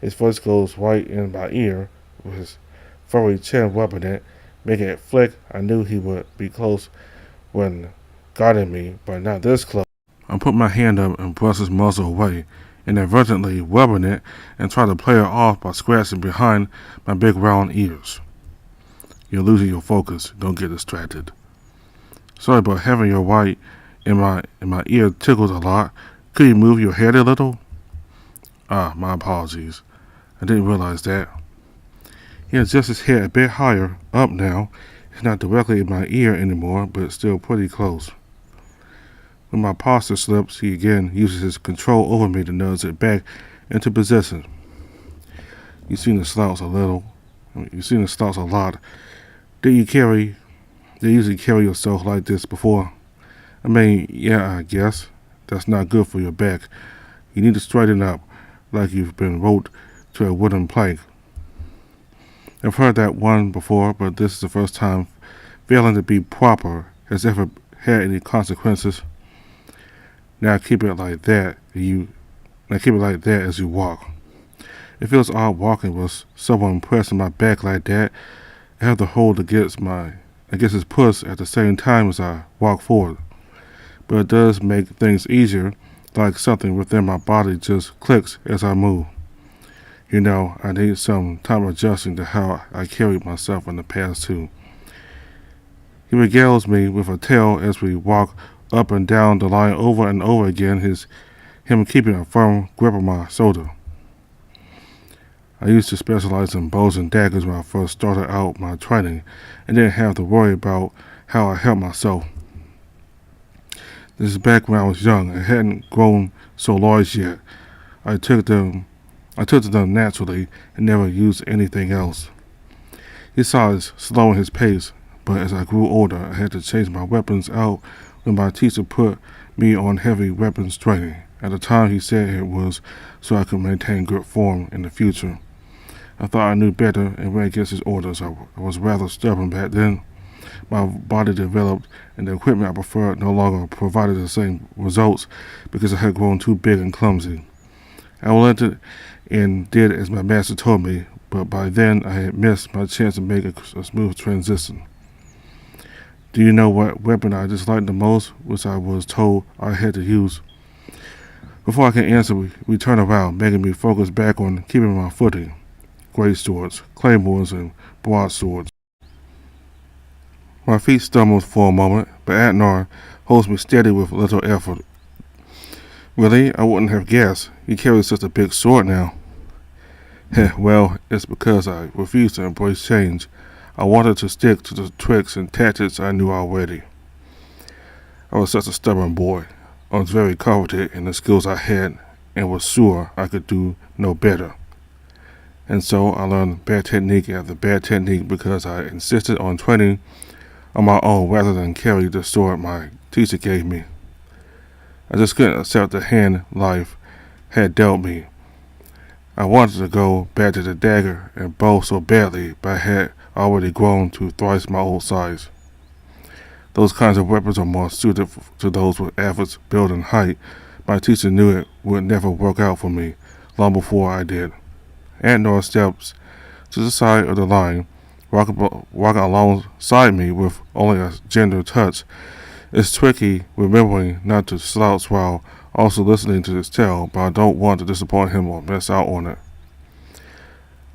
His voice goes right in my ear, with his furry chin rubbing it, making it flick. I knew he would be close when guarding me, but not this close. I put my hand up and brushed his muzzle away, inadvertently rubbing it and tried to play it off by scratching behind my big round ears. You're losing your focus. Don't get distracted. Sorry, but having your white in my ear tickles a lot. Could you move your head a little? My apologies. I didn't realize that. He adjusts his head a bit higher up now. It's not directly in my ear anymore, but it's still pretty close. When my posture slips, he again uses his control over me to nudge it back into position. You've seen the slouts a little. You've seen the slouts a lot. Did you usually carry yourself like this before? I mean, yeah, I guess. That's not good for your back. You need to straighten up, like you've been roped to a wooden plank. I've heard that one before, but this is the first time failing to be proper has ever had any consequences. Now keep it like that as you walk. It feels odd walking with someone pressing my back like that. I have to hold against his push at the same time as I walk forward. But it does make things easier, like something within my body just clicks as I move. You know, I need some time adjusting to how I carried myself in the past too. He regales me with a tale as we walk up and down the line over and over again, him keeping a firm grip on my shoulder. I used to specialize in bows and daggers when I first started out my training and didn't have to worry about how I held myself. This is back when I was young and hadn't grown so large yet. I took to them naturally and never used anything else. He saw us slowing his pace, but as I grew older, I had to change my weapons out when my teacher put me on heavy weapons training. At the time, he said it was so I could maintain good form in the future. I thought I knew better and went against his orders. I was rather stubborn back then. My body developed, and the equipment I preferred no longer provided the same results because I had grown too big and clumsy. I relented and did as my master told me, but by then I had missed my chance to make a smooth transition. Do you know what weapon I disliked the most, which I was told I had to use? Before I can answer, we turn around, making me focus back on keeping my footing. Great swords, claymores, and broadswords. My feet stumbled for a moment, but Atnar holds me steady with little effort. Really? I wouldn't have guessed. You carry such a big sword now. Well, it's because I refused to embrace change. I wanted to stick to the tricks and tactics I knew already. I was such a stubborn boy. I was very confident in the skills I had and was sure I could do no better. And so I learned bad technique after bad technique because I insisted on training on my own rather than carry the sword my teacher gave me. I just couldn't accept the hand life had dealt me. I wanted to go back to the dagger and bow so badly, but I had already grown to thrice my old size. Those kinds of weapons are more suited to those with average build and height. My teacher knew it would never work out for me, long before I did. Antnor steps to the side of the line, walking alongside me with only a gentle touch. It's tricky remembering not to slouch while also listening to his tale, but I don't want to disappoint him or miss out on it.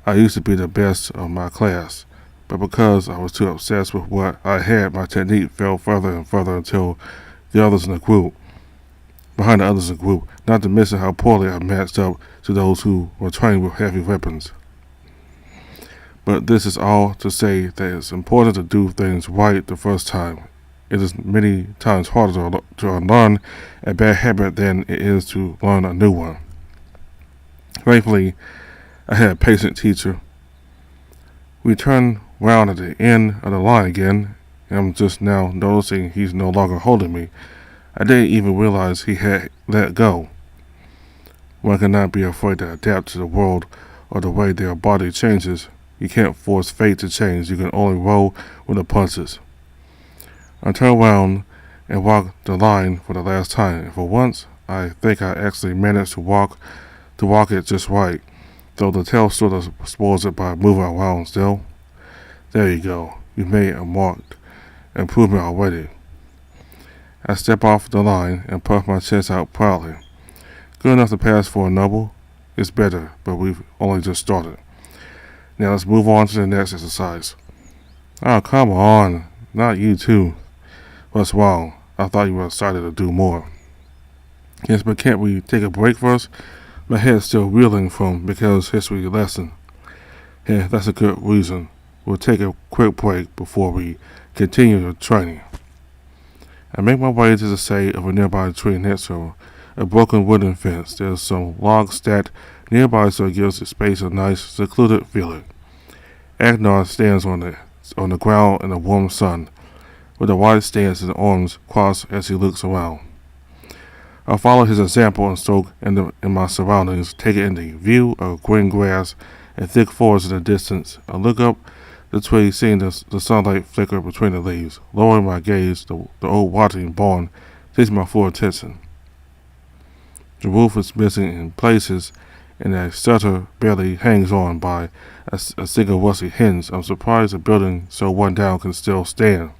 I used to be the best of my class, but because I was too obsessed with what I had, my technique fell further and further until the others in the group, not to mention how poorly I matched up to those who were trained with heavy weapons. But this is all to say that it's important to do things right the first time. It is many times harder to unlearn a bad habit than it is to learn a new one. Thankfully, I had a patient teacher. We turned round at the end of the line again, and I'm just now noticing he's no longer holding me. I didn't even realize he had let go. One cannot be afraid to adapt to the world or the way their body changes. You can't force fate to change. You can only roll with the punches. I turned around and walked the line for the last time, and for once, I think I actually managed to walk it just right, though the tail sort of spoils it by moving around still. There you go. You made a marked improvement already. I step off the line and puff my chest out proudly. Good enough to pass for a noble? It's better, but we've only just started. Now let's move on to the next exercise. Oh, come on. Not you too. What's wrong? I thought you were excited to do more. Yes, but can't we take a break first? My head's still reeling from Mikhail's history lesson. Yeah, that's a good reason. We'll take a quick break before we continue the training. I make my way to the shade of a nearby tree next to a broken wooden fence. There's some logs stacked nearby, so it gives the space a nice, secluded feeling. Agnar stands on the ground in the warm sun, with a wide stance and arms crossed as he looks around. I follow his example and soak in my surroundings, take in the view of green grass and thick forest in the distance. I look up the tree, seeing the sunlight flicker between the leaves. Lowering my gaze, the old watering barn takes my full attention. The roof is missing in places, and a shutter barely hangs on by a single rusty hinge. I'm surprised a building so worn down can still stand.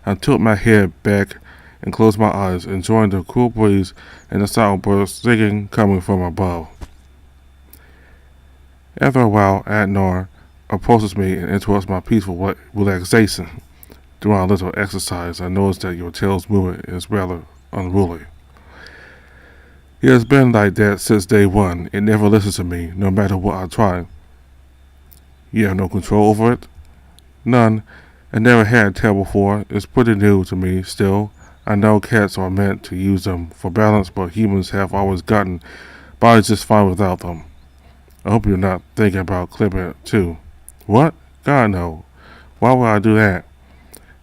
I tilt my head back and close my eyes, enjoying the cool breeze and the sound of birds singing coming from above. After a while, Agnar approaches me and interrupts my peaceful relaxation. During our little exercise, I notice that your tail's movement is rather unruly. It has been like that since day one. It never listens to me, no matter what I try. You have no control over it? None. I never had a tail before. It's pretty new to me still. I know cats are meant to use them for balance, but humans have always gotten by just fine without them. I hope you're not thinking about clipping it too. What? God no. Why would I do that?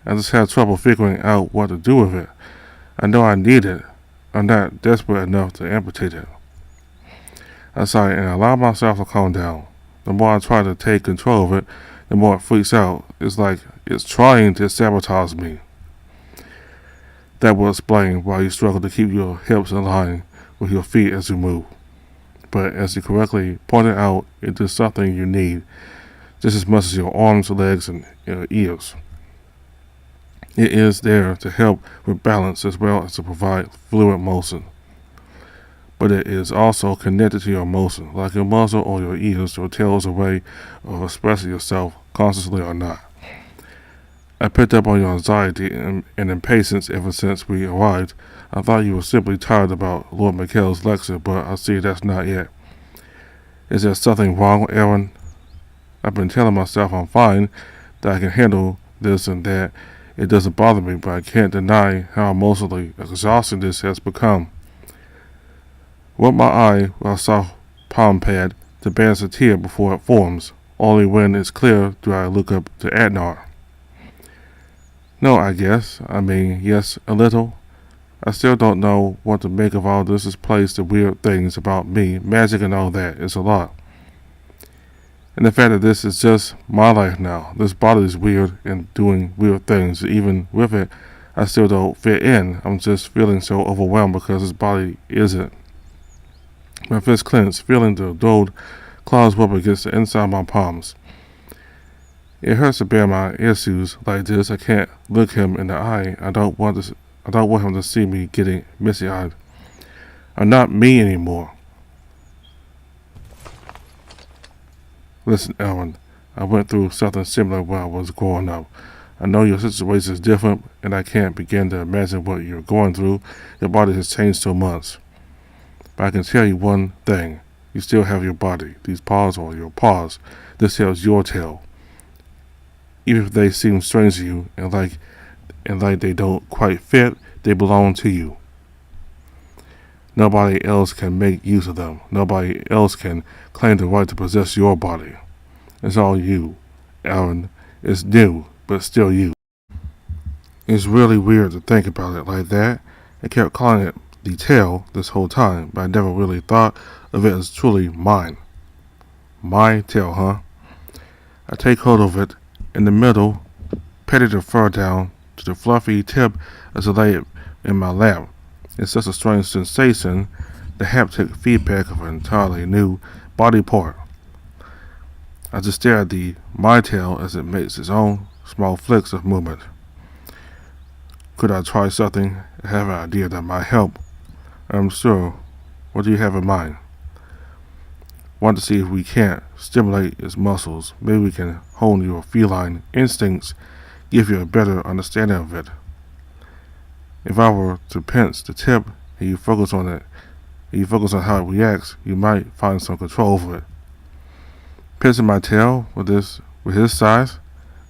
I just have trouble figuring out what to do with it. I know I need it. I'm not desperate enough to amputate it. I sigh and allow myself to calm down. The more I try to take control of it, the more it freaks out. It's like it's trying to sabotage me. That will explain why you struggle to keep your hips in line with your feet as you move. But as you correctly pointed out, it is something you need, just as much as your arms, legs, and ears. It is there to help with balance as well as to provide fluid motion. But it is also connected to your motion, like your muscle or your ears. Your tail is a way of expressing yourself, consciously or not. I picked up on your anxiety and impatience ever since we arrived. I thought you were simply tired about Lord Mikhail's lecture, but I see that's not it. Is there something wrong, Aaron? I've been telling myself I'm fine, that I can handle this and that. It doesn't bother me, but I can't deny how emotionally exhausting this has become. Rub my eye with a soft palm pad to banish a tear before it forms. Only when it's clear do I look up to Agnar. No, I guess. Yes, a little. I still don't know what to make of all this place, the weird things about me, magic and all that. It's a lot. And the fact that this is just my life now. This body is weird and doing weird things. Even with it, I still don't fit in. I'm just feeling so overwhelmed because this body isn't. My fist clenched, feeling the dulled claws rub against the inside of my palms. It hurts to bear my issues like this. I can't look him in the eye. I don't want him to see me getting misty-eyed. I'm not me anymore. Listen, Aaron, I went through something similar when I was growing up. I know your situation is different, and I can't begin to imagine what you're going through. Your body has changed so much. But I can tell you one thing. You still have your body. These paws are your paws. This tail is your tail. Even if they seem strange to you and like they don't quite fit, they belong to you. Nobody else can make use of them. Nobody else can claim the right to possess your body. It's all you, Aaron. It's new, but still you. It's really weird to think about it like that. I kept calling it the tail this whole time, but I never really thought of it as truly mine. My tail, huh? I take hold of it in the middle, petted the fur down to the fluffy tip as I lay it in my lap. It's such a strange sensation, the haptic feedback of an entirely new body part. I just stare at the my tail as it makes its own small flicks of movement. Could I try something? I have an idea that might help. I'm sure. What do you have in mind? Want to see if we can't stimulate its muscles. Maybe we can hone your feline instincts, give you a better understanding of it. If I were to pinch the tip and you focus on it, and you focus on how it reacts, you might find some control over it. Pinching my tail with his size,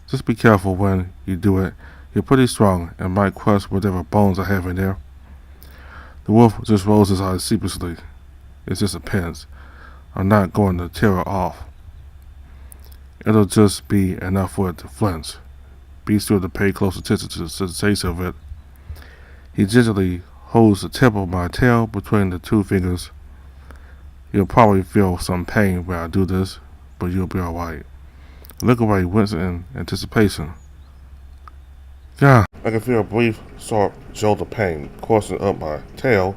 just be careful when you do it. You're pretty strong and might crush whatever bones I have in there. The wolf just rolls his eyes sheepishly. It's just a pinch. I'm not going to tear her off. It'll just be enough for it to flinch. Be sure to pay close attention to the sensation of it. He gingerly holds the tip of my tail between the two fingers. You'll probably feel some pain when I do this, but you'll be alright. Look away, wincing in anticipation. God. I can feel a brief, sharp jolt of pain coursing up my tail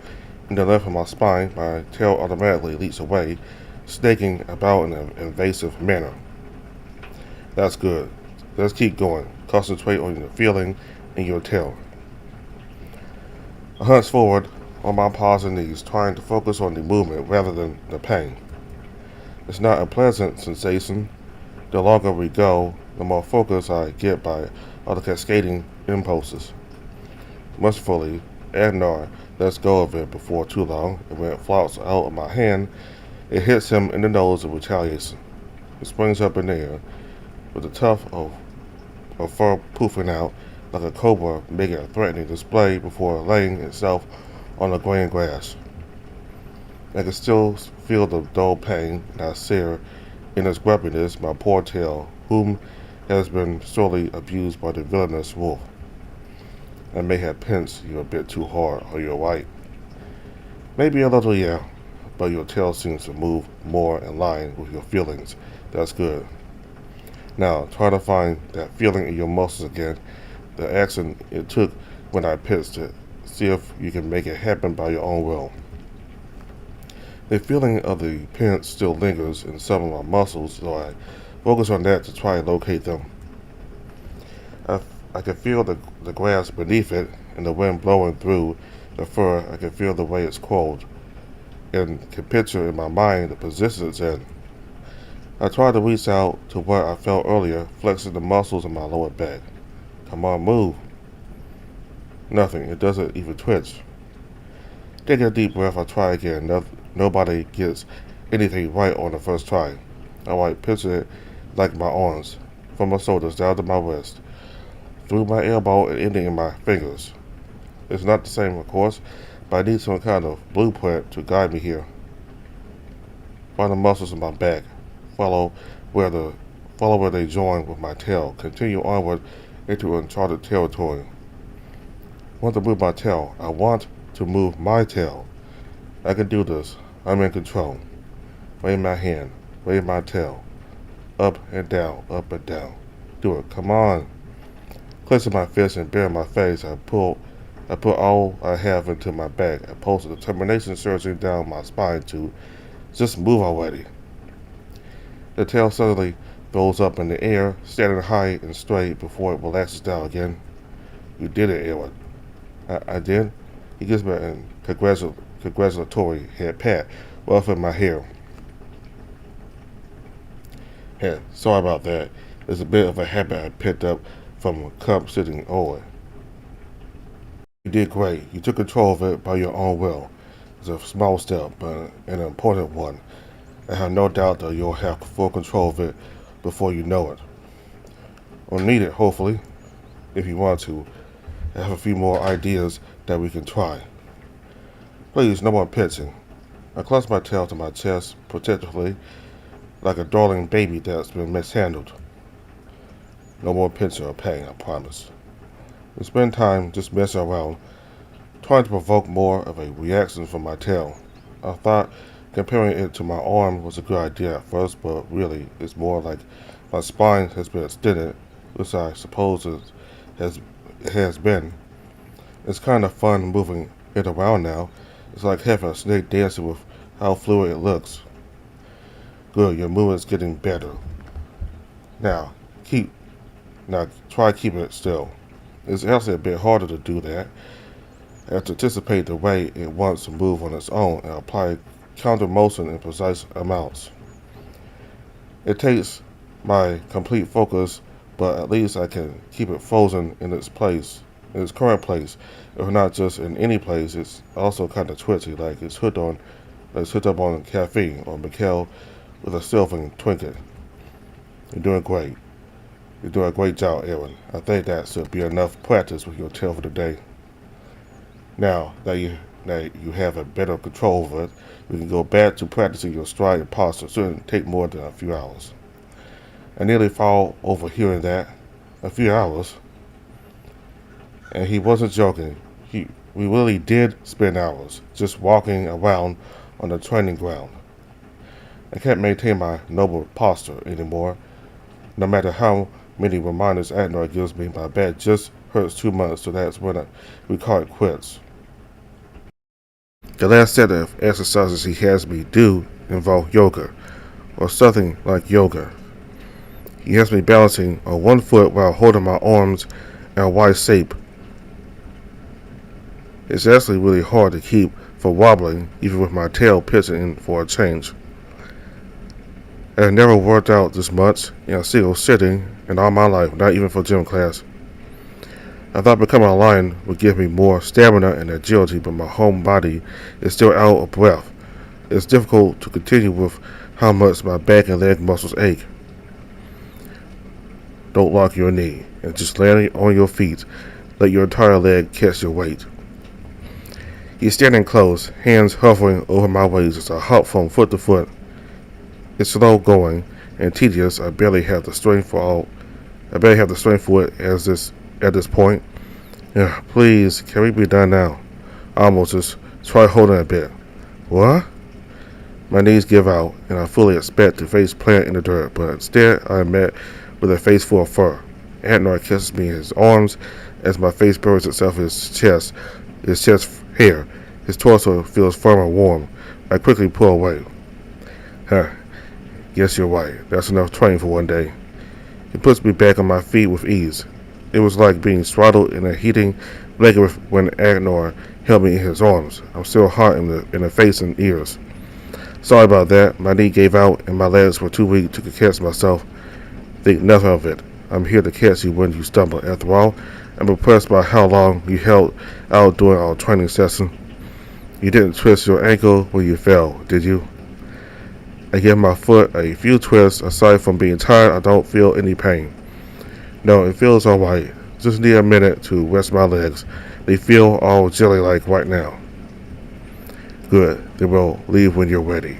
in the length of my spine. My tail automatically leaps away, snaking about in an invasive manner. That's good. Let's keep going. Concentrate on the feeling in your tail. I hunch forward on my paws and knees, trying to focus on the movement rather than the pain. It's not a pleasant sensation. The longer we go, the more focus I get by all the cascading impulses. Mercifully, Agnar lets go of it before too long, and when it floats out of my hand, it hits him in the nose in retaliation. It springs up in the air, with a tuft of fur poofing out like a cobra, making a threatening display before laying itself on the green grass. I can still feel the dull pain and I sear in its grumpiness my poor tail, whom has been sorely abused by the villainous wolf. I may have pinched you a bit too hard, are you right? Maybe a little, yeah, but your tail seems to move more in line with your feelings. That's good. Now, try to find that feeling in your muscles again, the action it took when I pinched it. See if you can make it happen by your own will. The feeling of the pinch still lingers in some of my muscles, so I focus on that to try and locate them. I can feel the grass beneath it and the wind blowing through the fur. I can feel the way it's coiled and can picture in my mind the position it's in. I try to reach out to where I felt earlier, flexing the muscles in my lower back. Come on, move. Nothing. It doesn't even twitch. Taking a deep breath, I try again. Nobody gets anything right on the first try. I picture it like my arms, from my shoulders down to my wrist, through my elbow and ending in my fingers. It's not the same, of course, but I need some kind of blueprint to guide me here. Find the muscles in my back. Follow where they join with my tail. Continue onward into uncharted territory. I want to move my tail. I want to move my tail. I can do this. I'm in control. Wave my hand. Wave my tail. Up and down. Up and down. Do it. Come on. Clenching my fist and baring my face, I put all I have into my back. I pulse determination surging down my spine to just move already. The tail suddenly rolls up in the air, standing high and straight before it relaxes down again. You did it, Aaron. I did? He gives me a congratulatory head pat, ruffling my hair. Hey, sorry about that. It's a bit of a habit I picked up from a cup sitting over. You did great. You took control of it by your own will. It's a small step, but an important one. I have no doubt that you'll have full control of it before you know it. Or need it, hopefully, if you want to. I have a few more ideas that we can try. Please, no more pinching. I clutch my tail to my chest, protectively, like a darling baby that's been mishandled. No more pinching or pain, I promise. We spend time just messing around, trying to provoke more of a reaction from my tail. I thought comparing it to my arm was a good idea at first, but really, it's more like my spine has been extended, which I suppose has, it has been. It's kind of fun moving it around now. It's like having a snake dancing with how fluid it looks. Good, your movement's getting better. Now, keep now try keeping it still. It's actually a bit harder to do that. I have to anticipate the way it wants to move on its own and apply counter motion in precise amounts. It takes my complete focus, but at least I can keep it frozen in its place, in its current place. If not just in any place, it's also kind of twitchy, like it's hooked up on caffeine or Mikhail with a Sylving trinket. You're doing great. You're doing a great job, Aaron. I think that should be enough practice with your tail for the day. Now that you have a better control over it, we can go back to practicing your stride and posture. It shouldn't take more than a few hours. I nearly fall over hearing that. A few hours. And he wasn't joking. We really did spend hours just walking around on the training ground. I can't maintain my noble posture anymore. No matter how many reminders Adnor gives me, my back just hurts too much, so that's when we call it quits. The last set of exercises he has me do involve yoga, or something like yoga. He has me balancing on one foot while holding my arms in a Y shape. It's actually really hard to keep from wobbling, even with my tail pitching in for a change. I have never worked out this much in a single sitting in all my life, not even for gym class. I thought becoming a lion would give me more stamina and agility, but my whole body is still out of breath. It's difficult to continue with how much my back and leg muscles ache. Don't lock your knee, and just landing on your feet, let your entire leg catch your weight. He's standing close, hands hovering over my waist as I hop from foot to foot. It's slow going and tedious. I barely have the strength for it at this point. Yeah, please, can we be done now? Almost. Just try holding a bit. What? My knees give out, and I fully expect to face plant in the dirt, but instead I am met with a face full of fur. Adnor kisses me in his arms as my face buries itself in his chest hair. His torso feels firm and warm. I quickly pull away. Guess you're right. That's enough training for one day. He puts me back on my feet with ease. It was like being swaddled in a heating blanket when Adnor held me in his arms. I'm still hot in the face and ears. Sorry about that. My knee gave out and my legs were too weak to catch myself. Think nothing of it. I'm here to catch you when you stumble. After all, I'm impressed by how long you held out during our training session. You didn't twist your ankle when you fell, did you? I give my foot a few twists. Aside from being tired, I don't feel any pain. No, it feels alright. Just need a minute to rest my legs. They feel all jelly-like right now. Good. Then we'll leave when you're ready.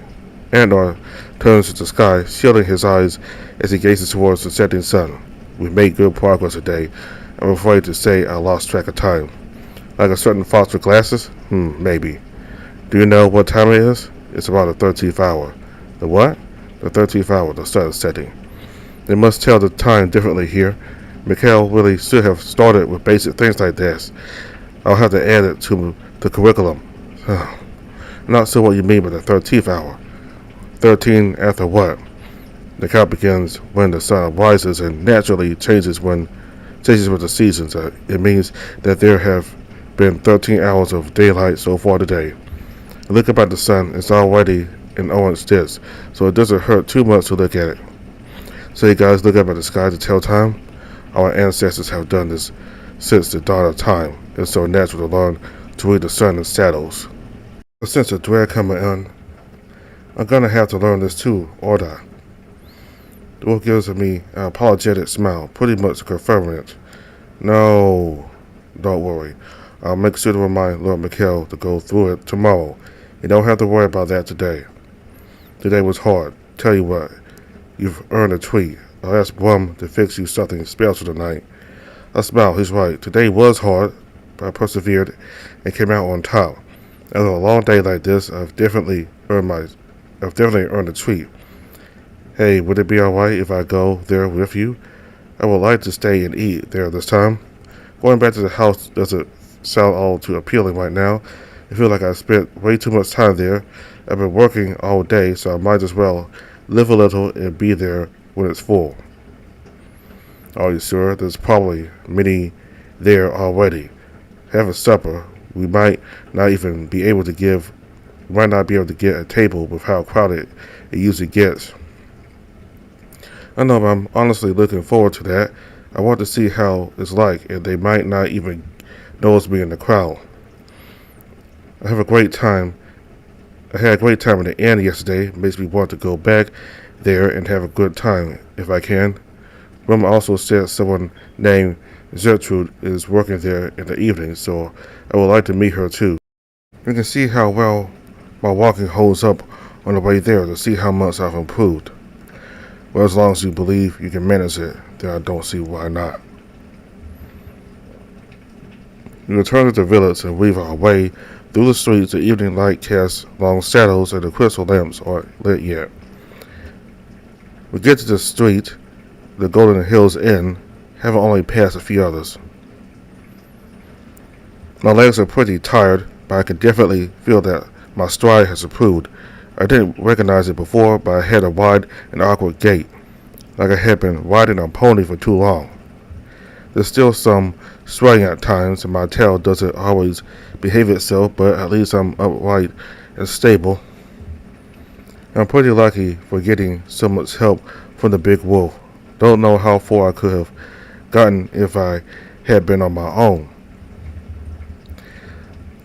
Adnor turns to the sky, shielding his eyes as he gazes towards the setting sun. We've made good progress today. I'm afraid to say I lost track of time. Like a certain fox with glasses? Maybe. Do you know what time it is? It's about the 13th hour. The what? The 13th hour, the sun is setting. They must tell the time differently here. Mikhail really should have started with basic things like this. I'll have to add it to the curriculum. Not sure what you mean by the 13th hour. 13 after what? The count begins when the sun rises and naturally changes with the seasons. It means that there have been 13 hours of daylight so far today. I look up at the sun. It's already an orange disc, so it doesn't hurt too much to look at it. So you guys look up at the sky to tell time? Our ancestors have done this since the dawn of time. It's so natural to learn to read the sun in shadows. A sense of dread coming on. I'm gonna have to learn this too, aren't I? The wolf gives me an apologetic smile, pretty much confirming it. No, don't worry. I'll make sure to remind Lord Mikhail to go through it tomorrow. You don't have to worry about that today. Today was hard. Tell you what, you've earned a treat. I'll ask Brum to fix you something special tonight. I smiled. He's right. Today was hard, but I persevered and came out on top. After a long day like this, I've definitely earned a treat. Hey, would it be alright if I go there with you? I would like to stay and eat there this time. Going back to the house doesn't sound all too appealing right now. I feel like I spent way too much time there. I've been working all day, so I might as well live a little and be there when it's full. Are you sure? There's probably many there already. Having supper, we might not be able to get a table with how crowded it usually gets. I know, but I'm honestly looking forward to that. I want to see how it's like, and they might not even notice me in the crowd. I had a great time in the inn yesterday. It makes me want to go back there and have a good time if I can. Roma also said someone named Gertrude is working there in the evening, so I would like to meet her too. You can see how well my walking holds up on the way there to see how much I've improved. Well, as long as you believe you can manage it, then I don't see why not. We return to the village and weave our way through the streets. The evening light casts long shadows and the crystal lamps aren't lit yet. We get to the street, the Golden Hills Inn, having only passed a few others. My legs are pretty tired, but I can definitely feel that my stride has improved. I didn't recognize it before, but I had a wide and awkward gait, like I had been riding a pony for too long. There's still some swaying at times, and my tail doesn't always behave itself, but at least I'm upright and stable. I'm pretty lucky for getting so much help from the big wolf. Don't know how far I could have gotten if I had been on my own.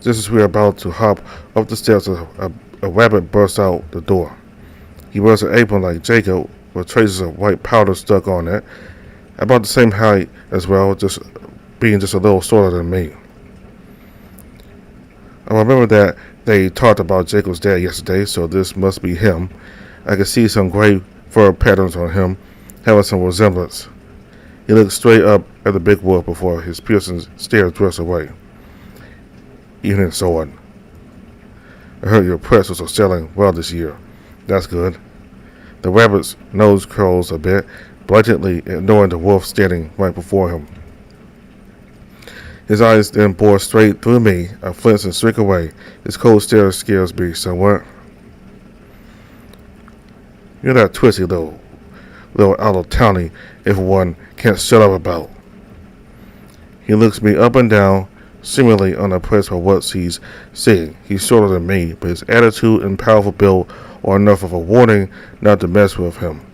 Just as we were about to hop up the steps, a rabbit burst out the door. He wears an apron like Jacob, with traces of white powder stuck on it, about the same height as well, just being just a little shorter than me. I remember that they talked about Jacob's dad yesterday, so this must be him. I could see some gray fur patterns on him, having some resemblance. He looked straight up at the big wolf before his piercing stare drifts away. Evening, Soren. I heard your pretzels are selling well this year. That's good. The rabbit's nose curls a bit, blatantly ignoring the wolf standing right before him. His eyes then bore straight through me. I flinch and shrink away. His cold stare scares me somewhat. You're that twisty little out-of-towny everyone can't shut up about. He looks me up and down, seemingly unimpressed by what he's seeing. He's shorter than me, but his attitude and powerful build are enough of a warning not to mess with him.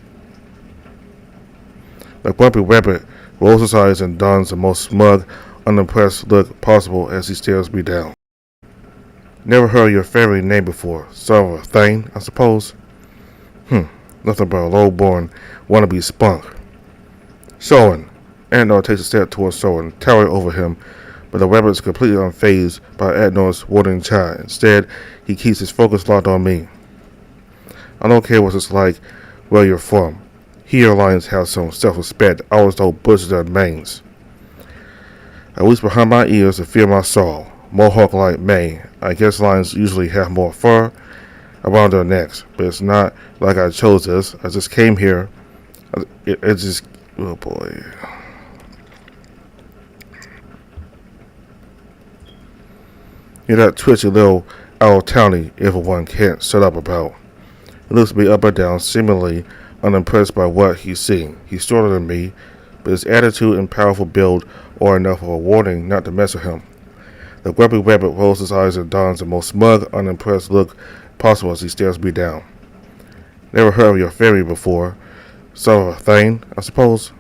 The grumpy rabbit rolls his eyes and dons the most smug, unimpressed look possible as he stares me down. Never heard your favorite name before. Son of a thing, I suppose? Nothing but a low-born wannabe spunk. Soren. Adnor takes a step towards Soren, towering over him, but the rabbit is completely unfazed by Adnor's warning chide. Instead, he keeps his focus locked on me. I don't care what it's like where you're from. Here, lions have some self-respect. Ours don't butcher their manes. I reach behind my ears to feel my soul. Mohawk-like mane. I guess lions usually have more fur around their necks, but it's not like I chose this. I just came here. Oh boy. You're that twitchy little out-of-towny everyone can't shut up about. He looks me up and down, seemingly unimpressed by what he's seeing. He's shorter than me, but his attitude and powerful build are enough of a warning not to mess with him. The grumpy rabbit rolls his eyes and dons the most smug, unimpressed look possible as he stares me down. Never heard of your fairy before. Son of a thing, I suppose?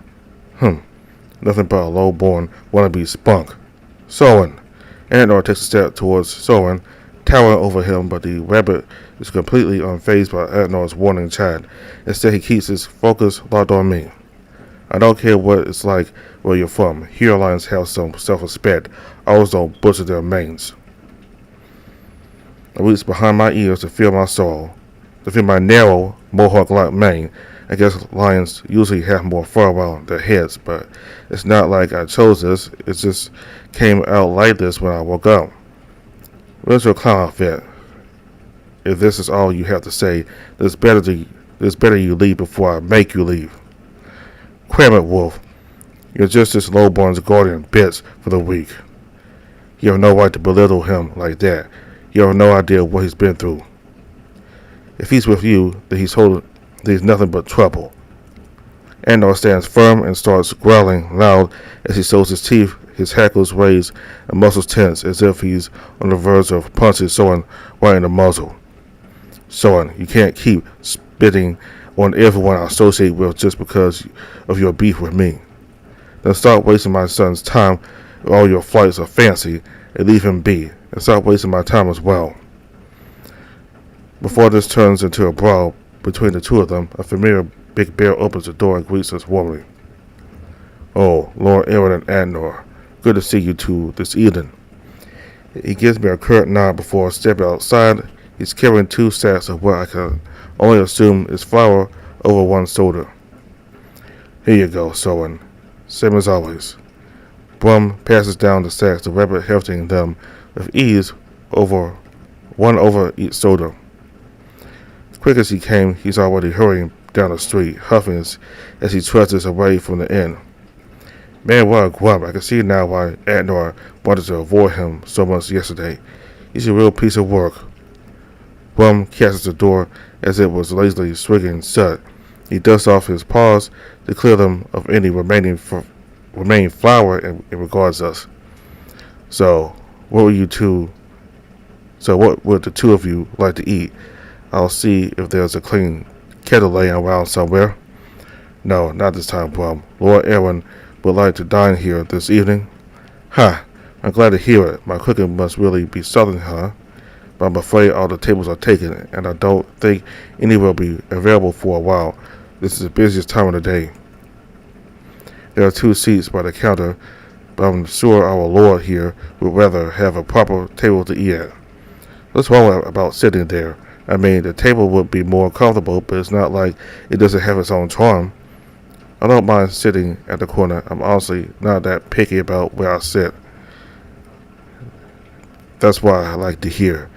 Nothing but a low-born wannabe spunk. Soren. Adnor takes a step towards Soren, towering over him, but the rabbit is completely unfazed by Adnor's warning chide. Instead, he keeps his focus locked on me. I don't care what it's like where you're from. Here lions have some self-respect. Always don't butcher their manes. I reach behind my ears to feel my soul, to feel my narrow, mohawk-like mane. I guess lions usually have more fur around their heads, but it's not like I chose this. It just came out like this when I woke up. Where's your clown outfit? If this is all you have to say, it's better you leave before I make you leave. Cram it, Wolf. You're just this lowborn's guardian bitch for the weak. You have no right to belittle him like that. You have no idea what he's been through. If he's with you, then he's nothing but trouble. Andor stands firm and starts growling loud as he shows his teeth, his hackles raised and muscles tense as if he's on the verge of punching someone right in the muzzle. Soren, you can't keep spitting on everyone I associate with just because of your beef with me. Then stop wasting my son's time with all your flights of fancy and leave him be, and stop wasting my time as well. Before this turns into a brawl between the two of them, a familiar big bear opens the door and greets us warmly. Oh, Lord Aaron and Adnor, good to see you two this evening. He gives me a curt nod before stepping outside. He's carrying 2 sacks of what I can only assume is flour over one shoulder. Here you go, Soren. Same as always. Brum passes down the sacks, the rabbit hefting them with ease one over each shoulder. Quick as he came, he's already hurrying down the street, huffing as he trudges away from the inn. Man, what a grump. I can see now why Adnor wanted to avoid him so much yesterday. He's a real piece of work. Brum catches the door as it was lazily swinging shut. He dusts off his paws to clear them of any remaining flour and regards us. So, what would the two of you like to eat? I'll see if there's a clean kettle laying around somewhere. No, not this time, Brum. Lord Aaron would like to dine here this evening. Ha! I'm glad to hear it. My cooking must really be southern, huh? But I'm afraid all the tables are taken, and I don't think any will be available for a while. This is the busiest time of the day. There are 2 seats by the counter, but I'm sure our Lord here would rather have a proper table to eat at. What's wrong about sitting there? I mean, the table would be more comfortable, but it's not like it doesn't have its own charm. I don't mind sitting at the corner. I'm honestly not that picky about where I sit. That's why I like to hear.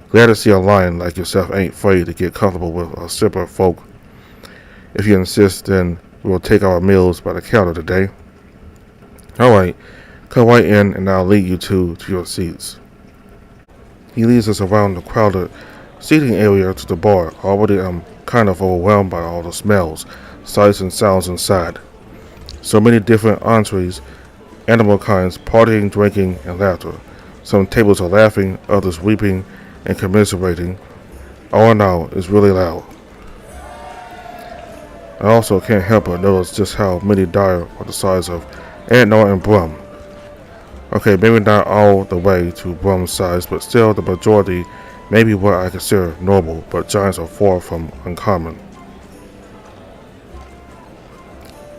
Glad to see a lion like yourself ain't afraid to get comfortable with a simpler folk. If you insist, then we'll take our meals by the counter today. Alright, come right in and I'll lead you to your seats. He leads us around the crowded seating area to the bar. Already I'm kind of overwhelmed by all the smells, sights and sounds inside. So many different entrees, animal kinds, partying, drinking, and laughter. Some tables are laughing, others weeping and commiserating. All in all, it's really loud. I also can't help but notice just how many dire are the size of Adnor and Brum. Okay, maybe not all the way to Brum's size, but still the majority may be what I consider normal, but giants are far from uncommon.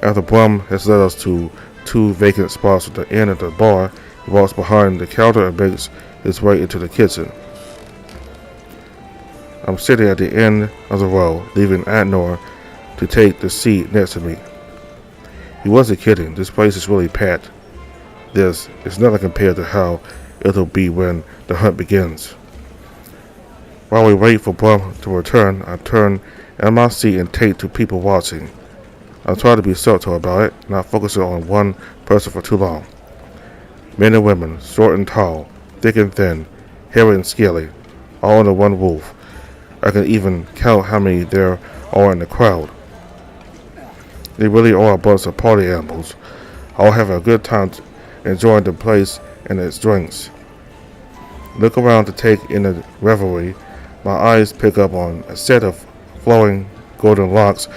After Brum has led us to 2 vacant spots at the end of the bar, he walks behind the counter and makes his way into the kitchen. I'm sitting at the end of the row, leaving Adnor to take the seat next to me. He wasn't kidding. This place is really packed. This is nothing compared to how it'll be when the hunt begins. While we wait for Brum to return, I turn in my seat and take to people watching. I try to be subtle about it, not focusing on one person for too long. Men and women, short and tall, thick and thin, hairy and scaly, all under one roof. I can even count how many there are in the crowd. They really are a bunch of party animals, all having a good time enjoying the place and its drinks. Look around to take in the revelry. My eyes pick up on a set of flowing golden locks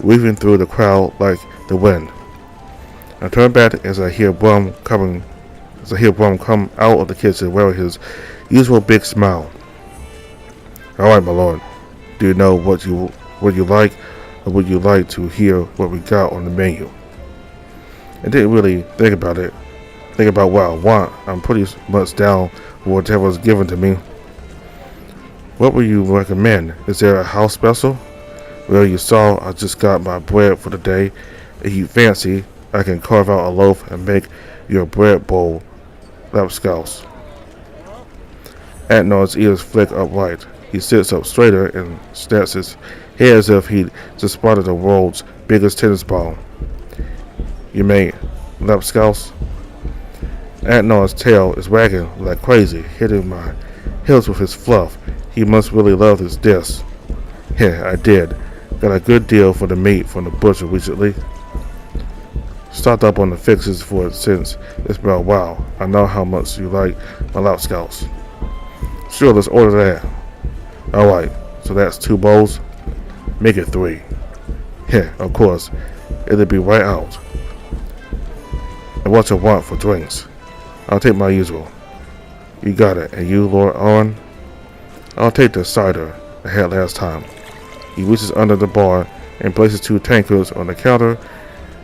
weaving through the crowd like the wind. I turn back as I hear Brum come out of the kitchen wearing his usual big smile. Alright, my lord. Do you know what you like, or would you like to hear what we got on the menu? I didn't really think about it. Think about what I want. I'm pretty much down for whatever's given to me. What would you recommend? Is there a house special? Well, you saw I just got my bread for the day. If you fancy, I can carve out a loaf and make your bread bowl lapscouse. Antnor's ears flick upright. He sits up straighter and snaps his head as if he'd just spotted the world's biggest tennis ball. You made lapscouse? Antnor's tail is wagging like crazy, hitting my hips with his fluff. He must really love this dish. Yeah, I did. Got a good deal for the meat from the butcher recently. Stocked up on the fixes for it since it's been a while. I know how much you like my lapscouse. Sure, let's order that. Alright, so that's 2 bowls. Make it 3. Yeah, of course. It'll be right out. And what you want for drinks? I'll take my usual. You got it. And you, Lord Owen? I'll take the cider I had last time. He reaches under the bar and places 2 tankards on the counter.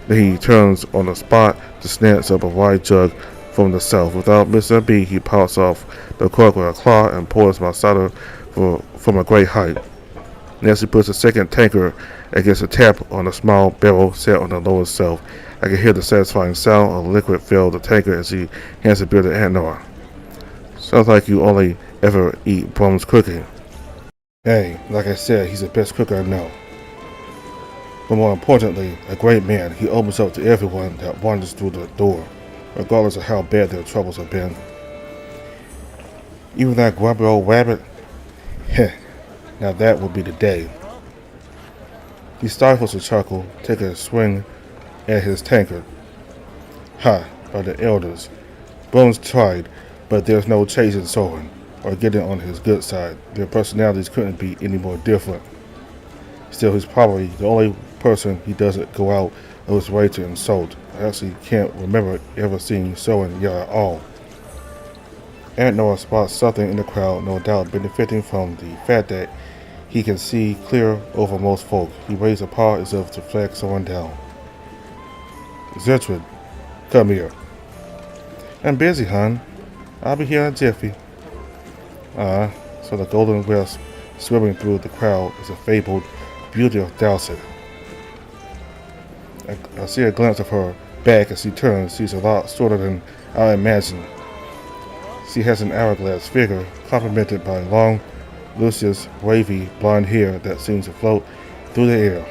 Then he turns on the spot to snatch up a wide jug from the shelf. Without missing a beat, he pops off the cork with a claw and pours my cider from a great height. Next, he puts a second tankard against a tap on a small barrel set on the lower shelf. I can hear the satisfying sound of liquid fill the tankard as he hands the beer to Antnor. Sounds like you only ever eat Brum's cooking. Hey, like I said, he's the best cook I know. But more importantly, a great man. He opens up to everyone that wanders through the door, regardless of how bad their troubles have been. Even that grumpy old rabbit? Heh, now that would be the day. He stifles a chuckle, taking a swing at his tankard. Ha, by the elders. Bones tried, but there's no chasing Sylving, or getting on his good side. Their personalities couldn't be any more different. Still, he's probably the only person he doesn't go out of his way to insult. I actually can't remember ever seeing Sylving yell at all. Antnor spots something in the crowd, no doubt benefiting from the fact that he can see clear over most folk. He raises a paw as if to flag someone down. Zertrude, come here. I'm busy, hon. I'll be here in a jiffy. So the golden wisp swimming through the crowd is a fabled beauty of Dowsett. I see a glance of her back as she turns. She's a lot shorter than I imagined. She has an hourglass figure, complemented by long, luscious, wavy blonde hair that seems to float through the air.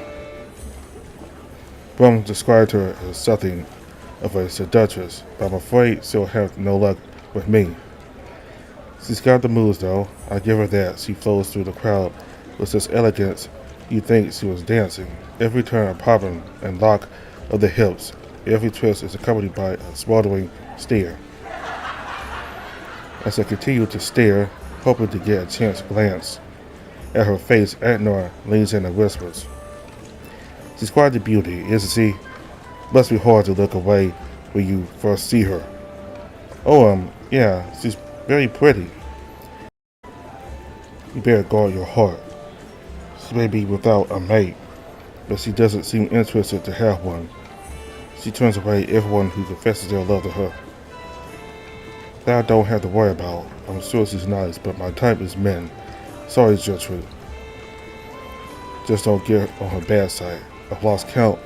Brum described her as something of a seductress, but I'm afraid she'll have no luck with me. She's got the moves, though. I give her that. She flows through the crowd with such elegance you'd think she was dancing. Every turn, popping and lock of the hips. Every twist is accompanied by a smoldering stare. As I continue to stare, hoping to get a chance glance at her face, Antnor leans in and whispers. She's quite a beauty, isn't she? Must be hard to look away when you first see her. Oh, yeah, she's very pretty. You better guard your heart. She may be without a mate, but she doesn't seem interested to have one. She turns away everyone who confesses their love to her. That I don't have to worry about. I'm sure she's nice, but my type is men. Sorry, Gertrude. Just don't get on her bad side. I've lost count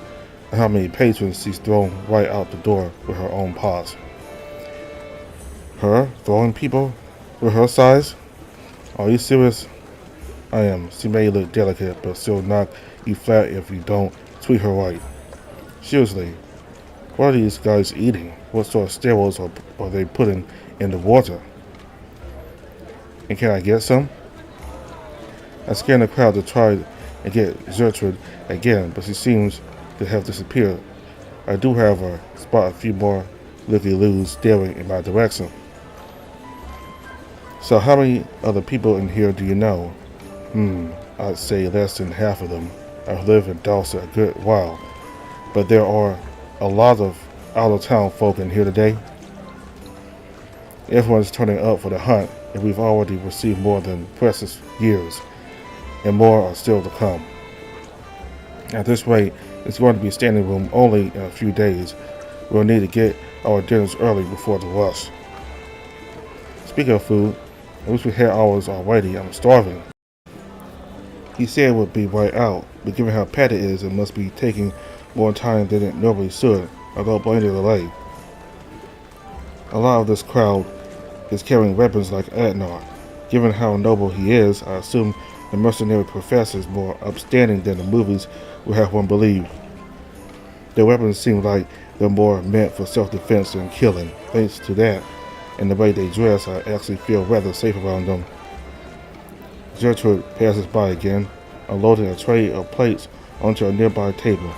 of how many patrons she's thrown right out the door with her own paws. Her? Throwing people? With her size? Are you serious? I am. She may look delicate, but she'll knock you flat if you don't treat her right. Seriously, what are these guys eating? What sort of steroids are they putting in the water? And can I get some? I scan the crowd to try and get Gertrude again, but she seems to have disappeared. I do, however, spot a few more looky-loos staring in my direction. So how many other people in here do you know? I'd say less than half of them. I've lived in Dawson a good while, but there are a lot of out-of-town folk in here today. Everyone's turning up for the hunt, and we've already received more than precious years, and more are still to come. At this rate, it's going to be standing room only in a few days, We'll need to get our dinners early before the rush. Speaking of food, I wish we had ours already. I'm starving. He said it would be right out, but given how packed it is, it must be taking more time than it normally should. I don't blame the delay. A lot of this crowd is carrying weapons like Adnar. Given how noble he is, I assume the mercenary professor is more upstanding than the movies would have one believe. Their weapons seem like they're more meant for self-defense than killing. Thanks to that, and the way they dress, I actually feel rather safe around them. Gertrude passes by again, unloading a tray of plates onto a nearby table.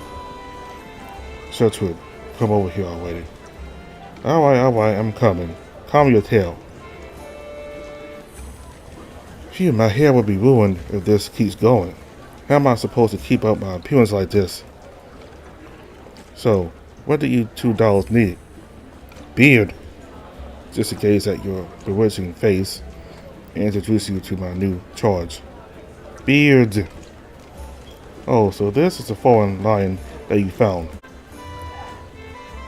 Gertrude, come over here already. Alright, I'm coming. Calm your tail. Phew, my hair will be ruined if this keeps going. How am I supposed to keep up my appearance like this? So, what do you $2 need? Beard. Just to gaze at your bewitching face and introduce you to my new charge. Beard. Oh, so this is a foreign lion that you found.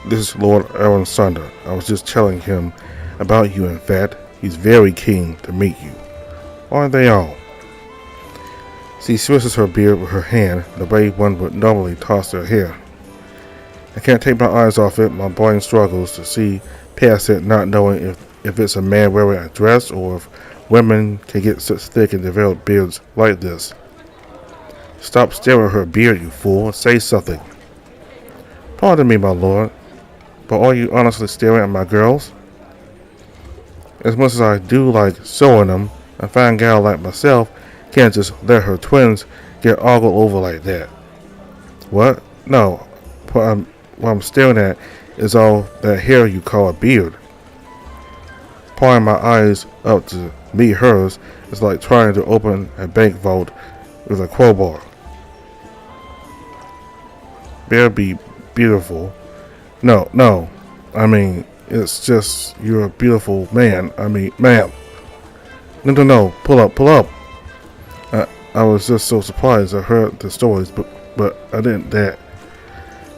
This is Lord Aaron Sunder. I was just telling him about you. In fact, he's very keen to meet you. Aren't they all? She swishes her beard with her hand, the way one would normally toss their hair. I can't take my eyes off it. My brain struggles to see past it, not knowing if it's a man wearing a dress or if women can get such thick and developed beards like this. Stop staring at her beard, you fool. Say something. Pardon me, my lord, but are you honestly staring at my girls? As much as I do like showing them, a fine gal like myself can't just let her twins get ogled over like that. What? No. What I'm staring at is all that hair you call a beard. Pulling my eyes up to meet hers is like trying to open a bank vault with a crowbar. Better be beautiful. No. I mean, it's just you're a beautiful man. I mean, ma'am. No. Pull up. I was just so surprised. I heard the stories, but I didn't that.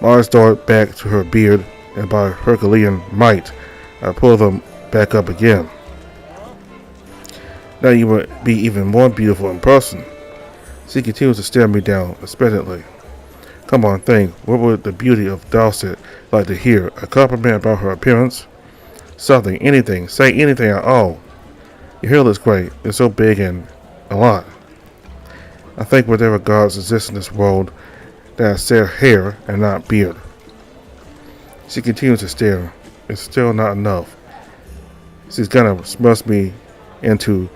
My eyes darted back to her beard, and by Herculean might, I pulled them back up again. Now you would be even more beautiful in person. She continues to stare me down expectantly. Come on, think. What would the beauty of Dowsett like to hear? A compliment about her appearance? Something, anything. Say anything at all. Your hair looks great. It's so big and a lot. I think whatever gods exist in this world, that I say hair and not beard. She continues to stare. It's still not enough. She's gonna smush me into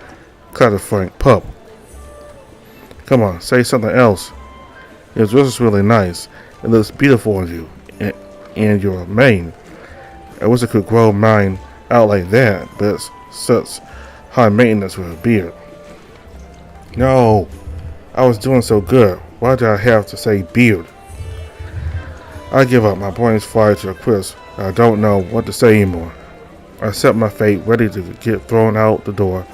Frank pup. Come on, say something else. Your dress is really nice. It looks beautiful on you. And your mane. I wish I could grow mine out like that, but it's such high maintenance with a beard. No, I was doing so good. Why did I have to say beard? I give up. My brain's fried to a crisp. I don't know what to say anymore. I accept my fate, ready to get thrown out the door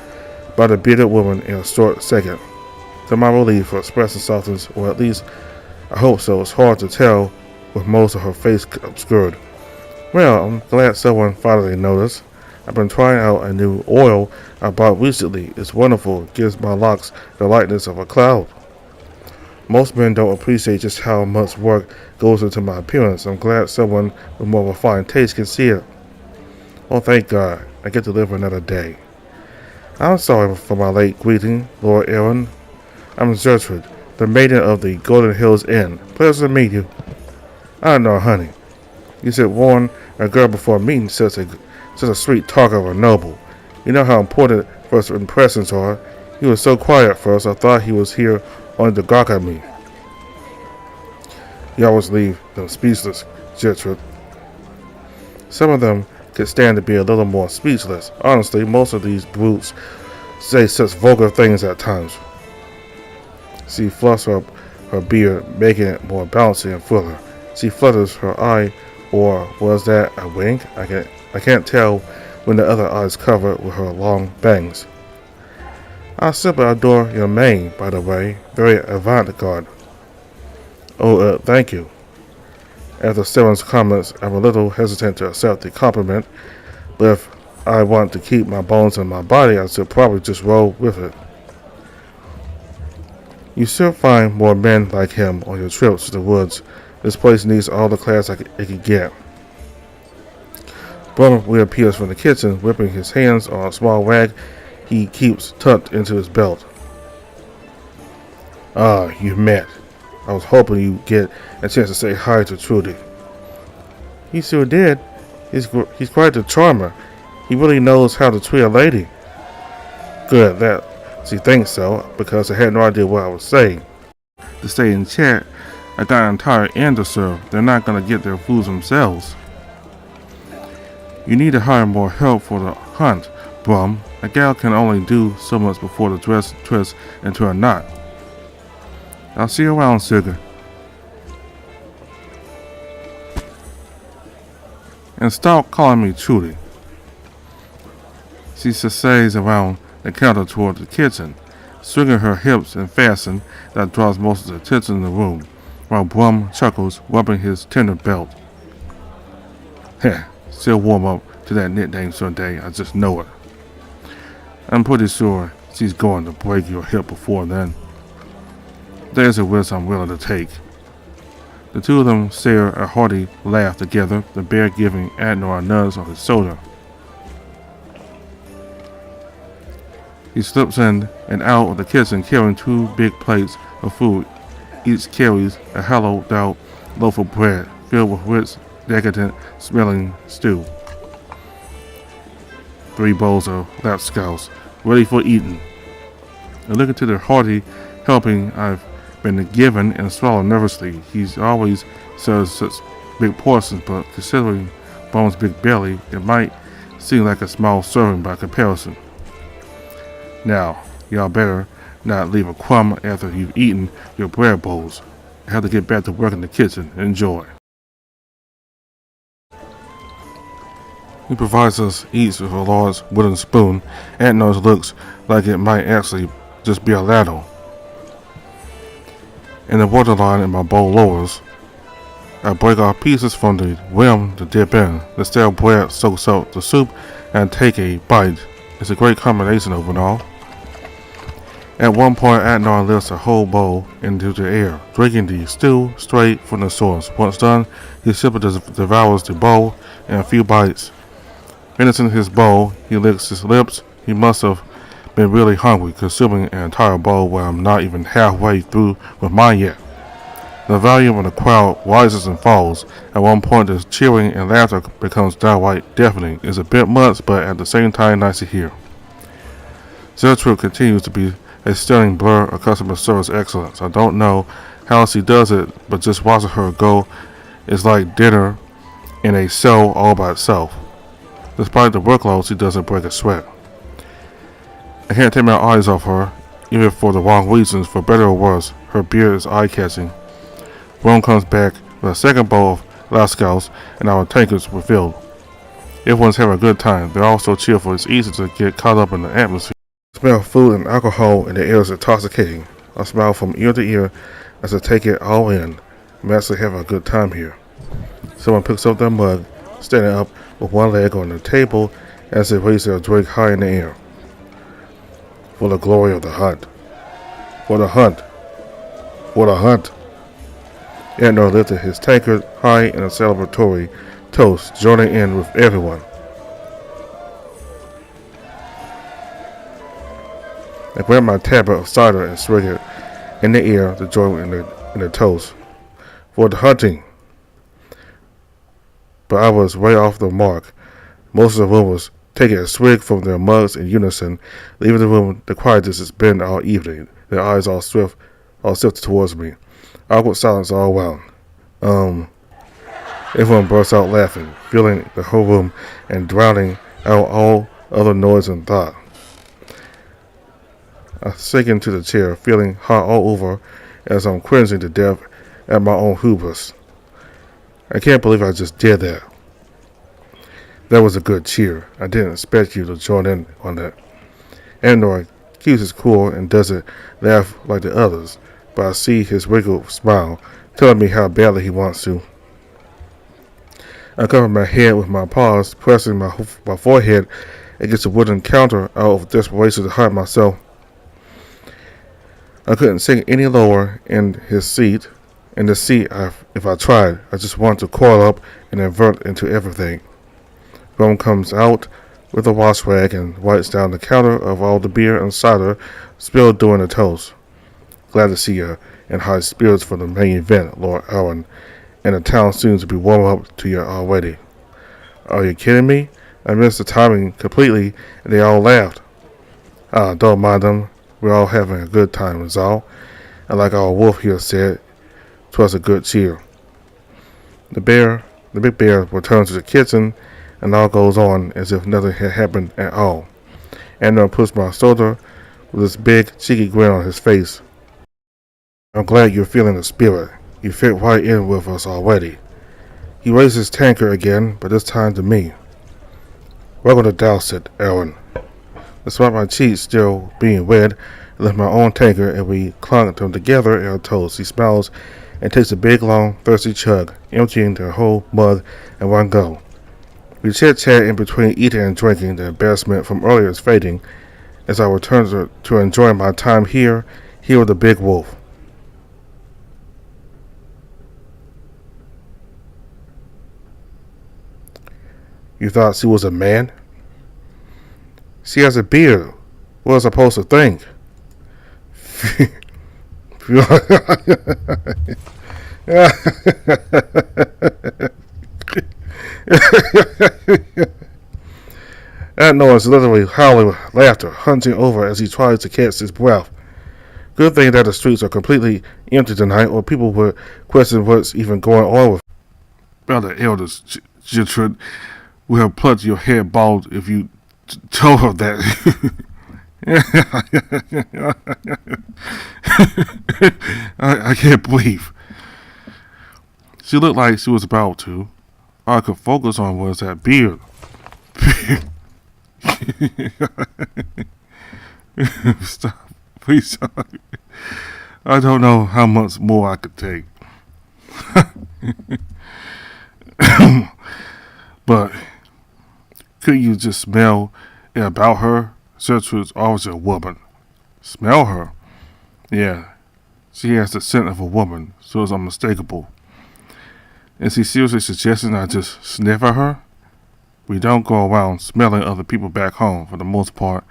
by the bearded woman in a short second. To my relief, her expression softens, or at least I hope so. It's hard to tell with most of her face obscured. Well, I'm glad someone finally noticed. I've been trying out a new oil I bought recently. It's wonderful. It gives my locks the lightness of a cloud. Most men don't appreciate just how much work goes into my appearance. I'm glad someone with more refined taste can see it. Oh, thank God. I get to live another day. I'm sorry for my late greeting, Lord Aaron. I'm Gertrude, the maiden of the Golden Hills Inn. Pleasure to meet you. I don't know, honey. You should warn a girl before meeting such a sweet talker of a noble. You know how important first impressions are. He was so quiet at first, I thought he was here only to gawk at me. You always leave them speechless, Gertrude. Some of them could stand to be a little more speechless. Honestly, most of these brutes say such vulgar things at times. She fluffs up her beard, making it more bouncy and fuller. She flutters her eye, or was that a wink? I can't tell when the other eye is covered with her long bangs. I simply adore your mane, by the way. Very avant-garde. Oh, thank you. After Sylving's comments, I'm a little hesitant to accept the compliment, but if I want to keep my bones in my body, I should probably just roll with it. You should find more men like him on your trips to the woods. This place needs all the class it can get. Brum reappears from the kitchen, whipping his hands on a small rag he keeps tucked into his belt. Ah, you met. I was hoping you'd get a chance to say hi to Trudy. He sure did. He's quite the charmer. He really knows how to treat a lady. Good, that she thinks so, because I had no idea what I was saying. To stay in chat, I got an entire inn to serve. They're not going to get their food themselves. You need to hire more help for the hunt, Brum. A gal can only do so much before the dress twists into a knot. I'll see you around, sugar. And stop calling me Trudy. She says around the counter toward the kitchen, swinging her hips in fashion that draws most of the attention in the room, while Brum chuckles, rubbing his tender belt. Heh, she'll warm up to that nickname someday, I just know it. I'm pretty sure she's going to break your hip before then. There's a risk I'm willing to take. The two of them share a hearty laugh together, the bear giving Adnor a nudge on his shoulder. He slips in and out of the kitchen carrying 2 big plates of food. Each carries a hollowed out loaf of bread filled with rich, decadent smelling stew. 3 bowls of lapscouse, ready for eating. And looking to the hearty helping I've been given and swallowed nervously. He's always serves such big portions, but considering Bone's big belly, it might seem like a small serving by comparison. Now, y'all better not leave a crumb after you've eaten your bread bowls. I have to get back to work in the kitchen. Enjoy. He provides us each with a large wooden spoon. Adnor's looks like it might actually just be a ladle. And the waterline in my bowl lowers. I break off pieces from the rim to dip in. The stale bread soaks up the soup and take a bite. It's a great combination overall. At one point, Adnor lifts a whole bowl into the air, drinking the stew straight from the source. Once done, he simply devours the bowl in a few bites. Finishing his bowl, he licks his lips. He must have been really hungry, consuming an entire bowl while I'm not even halfway through with mine yet. The volume of the crowd rises and falls. At one point, the cheering and laughter becomes downright deafening. It's a bit much, but at the same time nice to hear. Gertrude continues to be a stunning blur of customer service excellence. I don't know how she does it, but just watching her go is like dinner in a show all by itself. Despite the workload, she doesn't break a sweat. I can't take my eyes off her, even for the wrong reasons. For better or worse, her beard is eye-catching. Rome comes back with a second bowl of lascaux, and our tankards were filled. Everyone's having a good time. They're all so cheerful, it's easy to get caught up in the atmosphere. I smell food and alcohol, and the air is intoxicating. I smile from ear to ear as I take it all in. I'm actually having a good time here. Someone picks up their mug, standing up with one leg on the table as they raise their drink high in the air. For the glory of the hunt. For the hunt. For the hunt. Adnor lifted his tankard high in a celebratory toast, joining in with everyone. I grabbed my tablet of cider and swig it in the air to join in the toast. For the hunting. But I was way off the mark. Most of the room was taking a swig from their mugs in unison, leaving the room the quietest it's been all evening, their eyes all shifted towards me. Awkward silence all around. Everyone burst out laughing, filling the whole room and drowning out all other noise and thought. I sink into the chair, feeling hot all over as I'm cringing to death at my own hubris. I can't believe I just did that. That was a good cheer. I didn't expect you to join in on that. Adnor keeps his cool and doesn't laugh like the others, but I see his wrinkled smile telling me how badly he wants to. I covered my head with my paws, pressing my forehead against the wooden counter out of desperation to hide myself. I couldn't sink any lower in his seat. In the seat, if I tried, I just wanted to coil up and invert into everything. Rome comes out with a wash rag and wipes down the counter of all the beer and cider spilled during the toast. Glad to see you in high spirits for the main event, Lord Owen, and the town seems to be warm up to you already. Are you kidding me? I missed the timing completely, and they all laughed. Don't mind them. We're all having a good time, is all. And like our wolf here said, 'twas a good cheer. The big bear returns to the kitchen, and all goes on as if nothing had happened at all. Andrew puts my shoulder with his big, cheeky grin on his face. I'm glad you're feeling the spirit. You fit right in with us already. He raised his tankard again, but this time to me. Welcome to Dowsett, Aaron. Despite my cheeks still being wet, I lift my own tankard and we clunk them together in our toast. He smiles and takes a big, long, thirsty chug, emptying the whole mug in one go. We chit-chat in between eating and drinking. The embarrassment from earlier is fading as I return to enjoy my time here with the big wolf. You thought she was a man? She has a beard. What was I supposed to think? That noise is literally howling with laughter, hunching over as he tries to catch his breath. Good thing that the streets are completely empty tonight, or people would question what's even going on with. Brother Elders, Gertrude, would have plucked your hair bald if you told her that. I can't believe. She looked like she was about to. All I could focus on was that beard. Stop. Please stop. I don't know how much more I could take. But could you just smell it about her? Gertrude's always a woman. Smell her? Yeah. She has the scent of a woman, so it's unmistakable. Is he seriously suggesting I just sniff at her? We don't go around smelling other people back home. For the most part,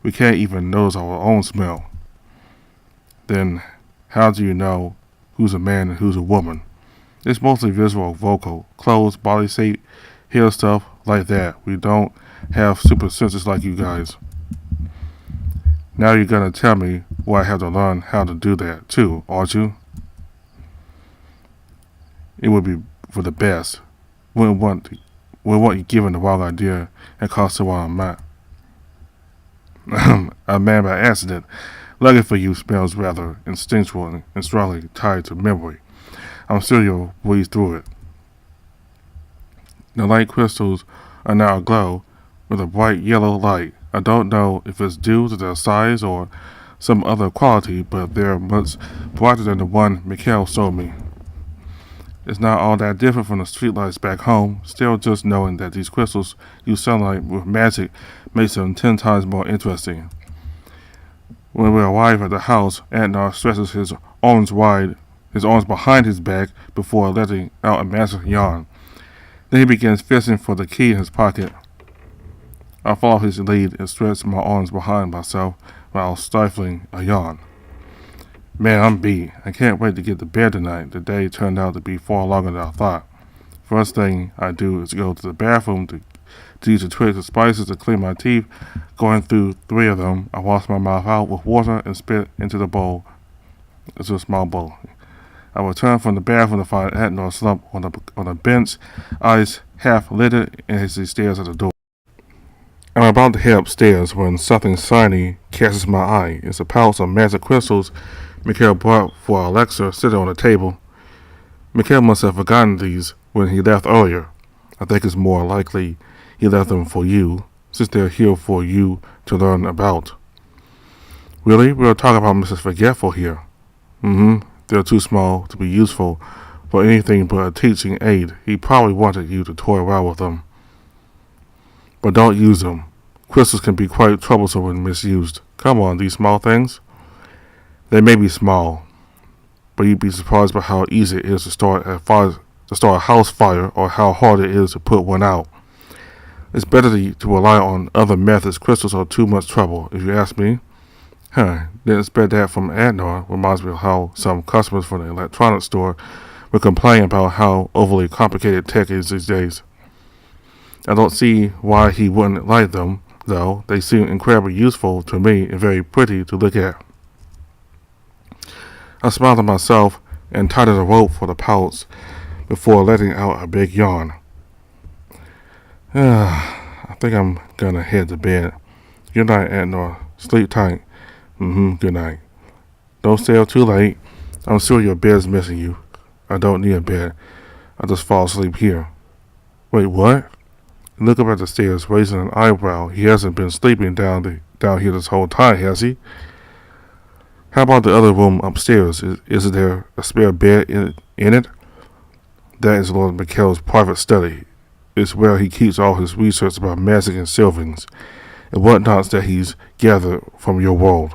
we can't even notice our own smell. Then, how do you know who's a man and who's a woman? It's mostly visual, vocal, clothes, body shape, hair stuff like that. We don't have super senses like you guys. Now you're gonna tell me where I have to learn how to do that too, aren't you? It would be for the best. Wouldn't want you given the wrong idea and cost to where I'm at. A man by accident. Lucky for you smells rather instinctual and strongly tied to memory. I'm sure you'll breeze through it. The light crystals are now aglow with a bright yellow light. I don't know if it's due to their size or some other quality, but they're much brighter than the one Mikhail showed me. It's not all that different from the streetlights back home. Still, just knowing that these crystals use sunlight with magic makes them 10 times more interesting. When we arrive at the house, Antnar stretches his arms behind his back before letting out a massive yawn. Then he begins fishing for the key in his pocket. I follow his lead and stretch my arms behind myself while stifling a yawn. Man, I'm beat. I can't wait to get to bed tonight. The day turned out to be far longer than I thought. First thing I do is go to the bathroom to use the twigs and spices to clean my teeth. Going through 3 of them, I wash my mouth out with water and spit into the bowl. It's a small bowl. I return from the bathroom to find Antnar slumped on a bench, eyes half lidded, as he stares at the door. I'm about to head upstairs when something shiny catches my eye. It's a pouch of magic crystals Mikhail brought for Alexa sitting on the table. Mikhail must have forgotten these when he left earlier. I think it's more likely he left them for you, since they're here for you to learn about. Really? We're talking about Mrs. Forgetful here. They're too small to be useful for anything but a teaching aid. He probably wanted you to toy around with them. But don't use them. Crystals can be quite troublesome when misused. Come on, these small things. They may be small, but you'd be surprised by how easy it is to start a house fire, or how hard it is to put one out. It's better to rely on other methods. Crystals are too much trouble, if you ask me. Didn't expect that from Adnor. Reminds me of how some customers from the electronics store will complain about how overly complicated tech is these days. I don't see why he wouldn't like them, though. They seem incredibly useful to me and very pretty to look at. I smiled to myself and tightened the rope for the pouch before letting out a big yawn. I think I'm gonna head to bed. Good night, Adnor. Sleep tight. Good night. Don't stay up too late. I'm sure your bed's missing you. I don't need a bed. I just fall asleep here. Wait, what? Look up at the stairs, raising an eyebrow. He hasn't been sleeping down here this whole time, has he? How about the other room upstairs? Is there a spare bed in it? That is Lord Mikhail's private study. It's where he keeps all his research about magic and Sylvings and whatnots that he's gathered from your world.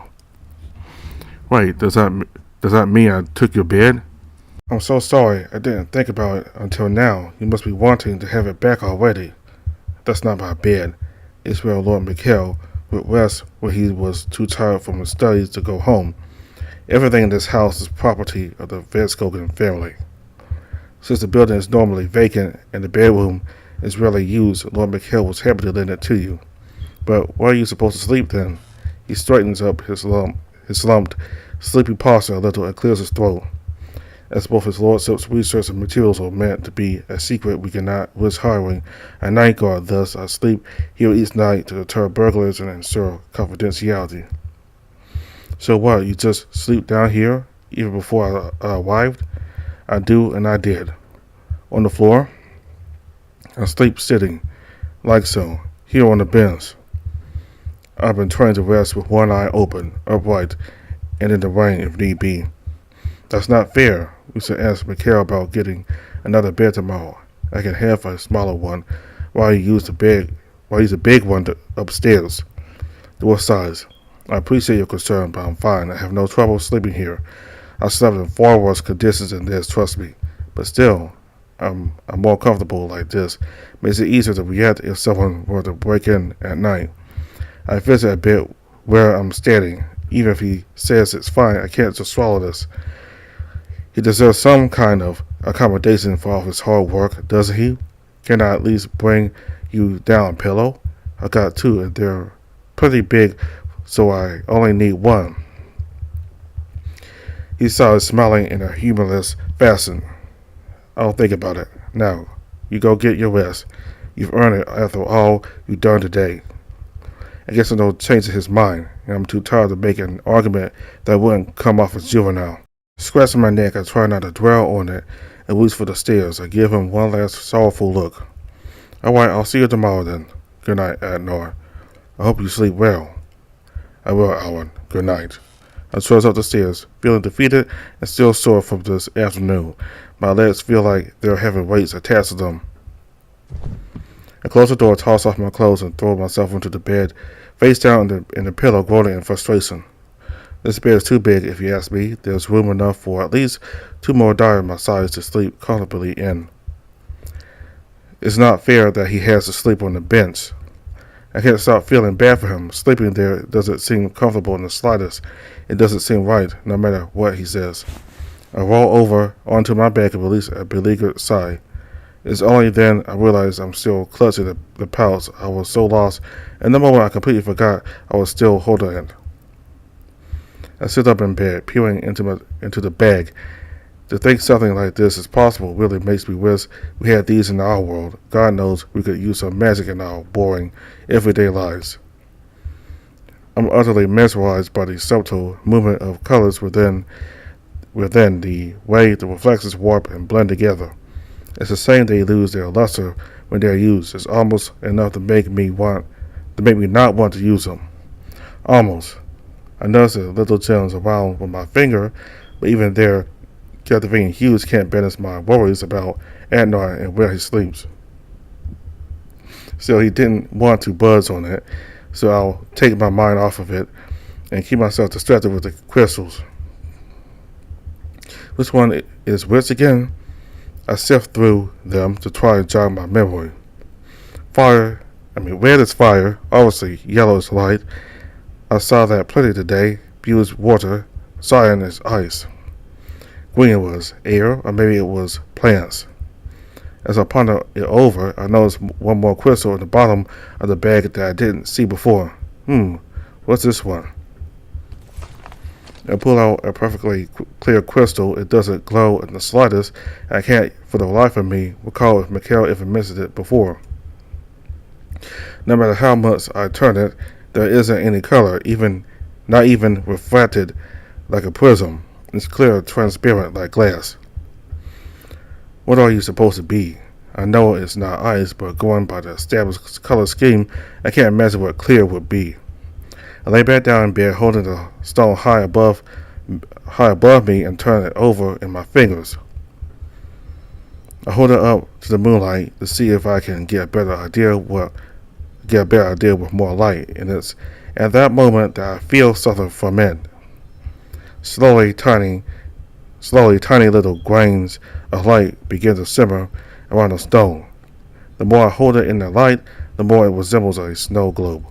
Wait, does that mean I took your bed? I'm so sorry. I didn't think about it until now. You must be wanting to have it back already. That's not my bed. It's where Lord Mikhail would rest when he was too tired from his studies to go home. Everything in this house is property of the Vedskogen family. Since the building is normally vacant and the bedroom is rarely used, Lord Mikhail was happy to lend it to you. But where are you supposed to sleep then? He straightens up his slumped, sleepy posture a little and clears his throat. As both his lordship's research and materials are meant to be a secret, we cannot risk hiring a night guard. Thus, I sleep here each night to deter burglars and ensure confidentiality. So what, you just sleep down here, even before I arrived? I do, and I did. On the floor? I sleep sitting, like so, here on the bench. I've been trained to rest with one eye open, upright, and in the rain if need be. That's not fair. We should ask Mikhail about getting another bed tomorrow. I can have a smaller one while you use a big one upstairs. What size? I appreciate your concern, but I'm fine. I have no trouble sleeping here. I slept in far worse conditions than this, trust me. But still, I'm more comfortable like this. Makes it easier to react if someone were to break in at night. I visit a bit where I'm standing. Even if he says it's fine, I can't just swallow this. He deserves some kind of accommodation for all his hard work, doesn't he? Can I at least bring you down a pillow? I got two, and they're pretty big, so I only need one. He started smiling in a humorless fashion. I'll think about it. Now, you go get your rest. You've earned it after all you've done today. I guess I don't change his mind, and I'm too tired to make an argument that wouldn't come off as juvenile. Scratching my neck, I try not to dwell on it and reach for the stairs. I give him one last sorrowful look. All right, I'll see you tomorrow then. Good night, Adnor. I hope you sleep well. I will, Alan. Good night. I trudge up the stairs, feeling defeated and still sore from this afternoon. My legs feel like they're having weights attached to them. I close the door, toss off my clothes, and throw myself into the bed, face down in the pillow, groaning in frustration. This bed is too big, if you ask me. There's room enough for at least two more dyers my size to sleep comfortably in. It's not fair that he has to sleep on the bench. I can't stop feeling bad for him. Sleeping there doesn't seem comfortable in the slightest. It doesn't seem right, no matter what he says. I roll over onto my back and release a beleaguered sigh. It's only then I realize I'm still clutching the pouch. I was so lost. In the moment, I completely forgot I was still holding it. I sit up in bed, peering into the bag. To think something like this is possible really makes me wish we had these in our world. God knows we could use some magic in our boring, everyday lives. I'm utterly mesmerized by the subtle movement of colors within the way the reflections warp and blend together. It's the same they lose their luster when they're used. It's almost enough to make me not want to use them. Almost. I notice the little gems around with my finger, but even there, Captivating hues can't banish my worries about Adnar and where he sleeps. Still, he didn't want to buzz on it, so I'll take my mind off of it and keep myself distracted with the crystals. Which one is which again? I sift through them to try and jog my memory. Red is fire, obviously yellow is light. I saw that plenty today. Blue is water, cyan is ice. Green was air, or maybe it was plants. As I ponder it over, I noticed one more crystal at the bottom of the bag that I didn't see before. What's this one? I pull out a perfectly clear crystal. It doesn't glow in the slightest. I can't, for the life of me, recall if Mikhail ever mentioned it before. No matter how much I turn it, there isn't any color, not even refracted like a prism. It's clear, transparent like glass. What are you supposed to be? I know it's not ice, but going by the established color scheme, I can't imagine what clear would be. I lay back down in bed, holding the stone high above me, and turn it over in my fingers. I hold it up to the moonlight to see if I can get a better idea with more light, and it's at that moment that I feel something ferment. Slowly, tiny little grains of light begin to simmer around the stone. The more I hold it in the light, the more it resembles a snow globe.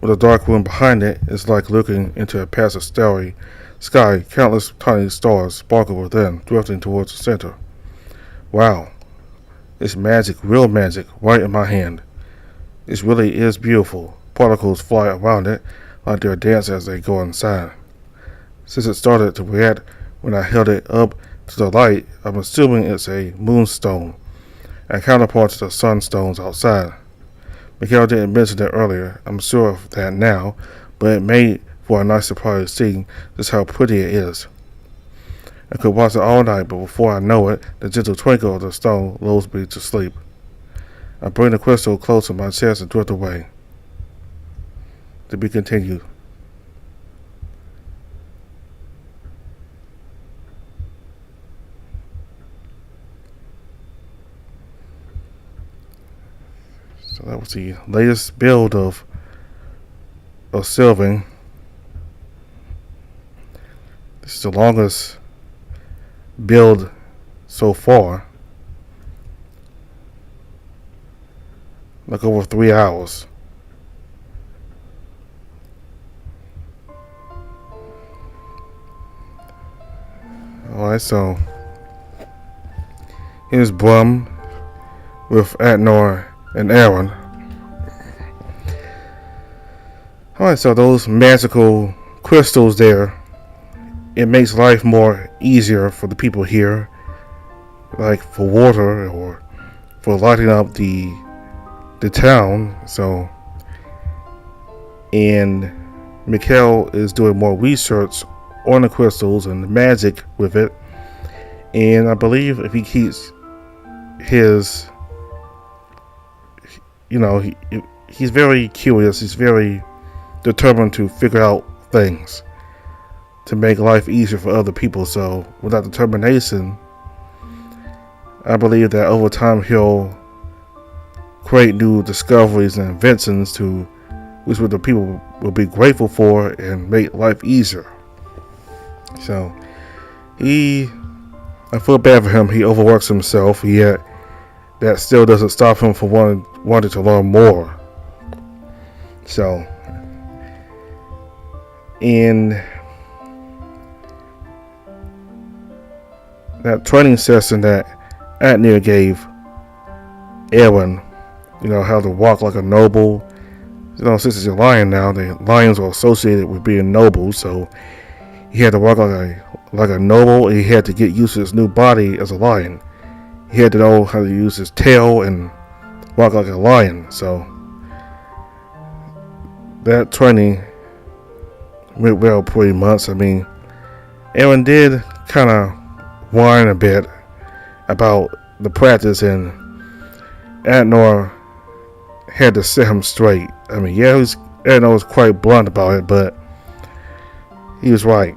With a dark room behind it, it's like looking into a passive starry sky. Countless tiny stars sparkle within, drifting towards the center. Wow. It's magic, real magic, right in my hand. It really is beautiful. Particles fly around it like they're dancing as they go inside. Since it started to react when I held it up to the light, I'm assuming it's a moonstone, a counterpart to the sunstones outside. Mikhail didn't mention it earlier. I'm sure of that now, but it made for a nice surprise seeing just how pretty it is. I could watch it all night, but before I know it, the gentle twinkle of the stone lulls me to sleep. I bring the crystal close to my chest and drift away. To be continued. So that was the latest build of Sylving. This is the longest build so far. Like over 3 hours. Alright, so here's Brum with Adnar and Aaron. Alright, so those magical crystals there, it makes life more easier for the people here, like for water or for lighting up the town. So, and Mikhail is doing more research on the crystals and the magic with it, and I believe if he keeps his, he's very curious, he's very determined to figure out things to make life easier for other people. So with that determination, I believe that over time he'll create new discoveries and inventions to which the people will be grateful for and make life easier. So I feel bad for him. He overworks himself, yet that still doesn't stop him from wanting to learn more. So, in that training session that Adnar gave Aaron, how to walk like a noble. Since he's a lion now, the lions are associated with being noble, so he had to walk like a noble, and he had to get used to his new body as a lion. He had to know how to use his tail and walk like a lion. So that training went well pretty much. Aaron did kind of whine a bit about the practice, and Adnar had to set him straight. Adnar was quite blunt about it, but he was right.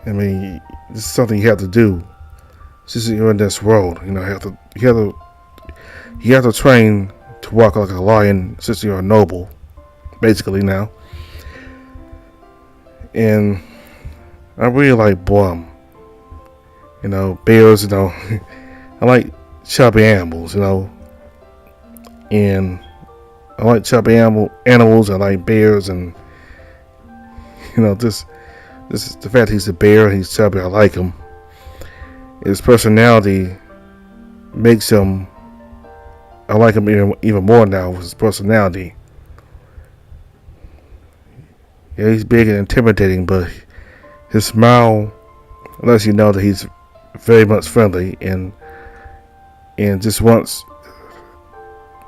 I mean, this is something you have to do since you're in this world. You know, you have to train to walk like a lion since you're a noble, basically now. And I really like Blum. You know, bears. You know, I like chubby animals. You know, and I like chubby animals. I like bears, and you know, this is the fact he's a bear and he's chubby. I like him. His personality makes him. I like him even more now with his personality. Yeah, he's big and intimidating, but his smile lets you know that he's very much friendly and he just wants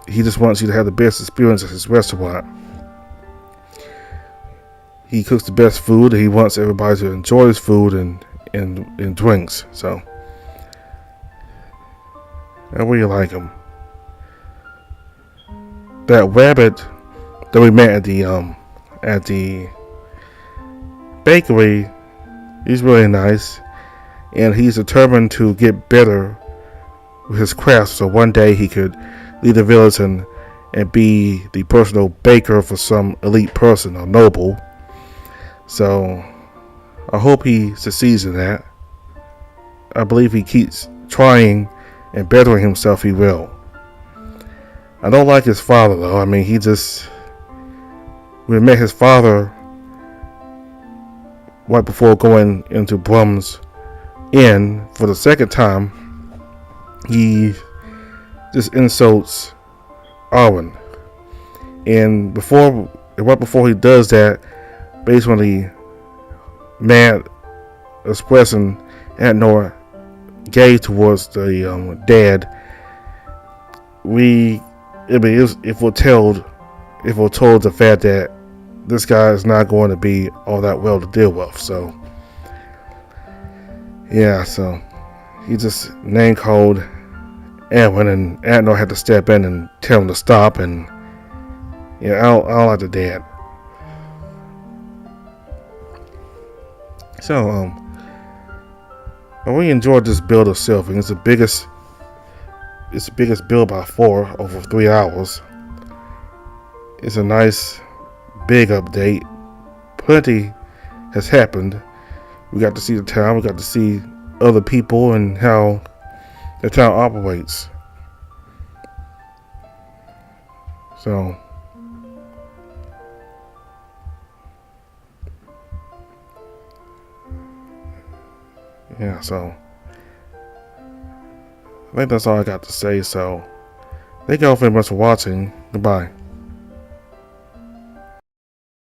you to have the best experience at his restaurant. He cooks the best food and he wants everybody to enjoy his food and drinks. So I really like him. That rabbit that we met at the bakery, he's really nice, and he's determined to get better with his craft. So one day he could lead the village and be the personal baker for some elite person or noble. So I hope he succeeds in that. I believe he keeps trying and bettering himself. He will. I don't like his father though. I mean, we met his father right before going into Blum's inn for the second time. He just insults Arwen, and right before he does that, based on the mad expression Aunt Nora gave towards the dad, if we're told the fact that this guy is not going to be all that well to deal with. So yeah, so he just name called Edwin, and Aunt Nora had to step in and tell him to stop. And yeah, I don't like the dad. So I really enjoyed this build of Sylving. It's the biggest build by far, over 3 hours. It's a nice big update. Plenty has happened. We got to see the town. We got to see other people and how the town operates. So yeah, so I think that's all I got to say. So thank you all very much for watching. Goodbye.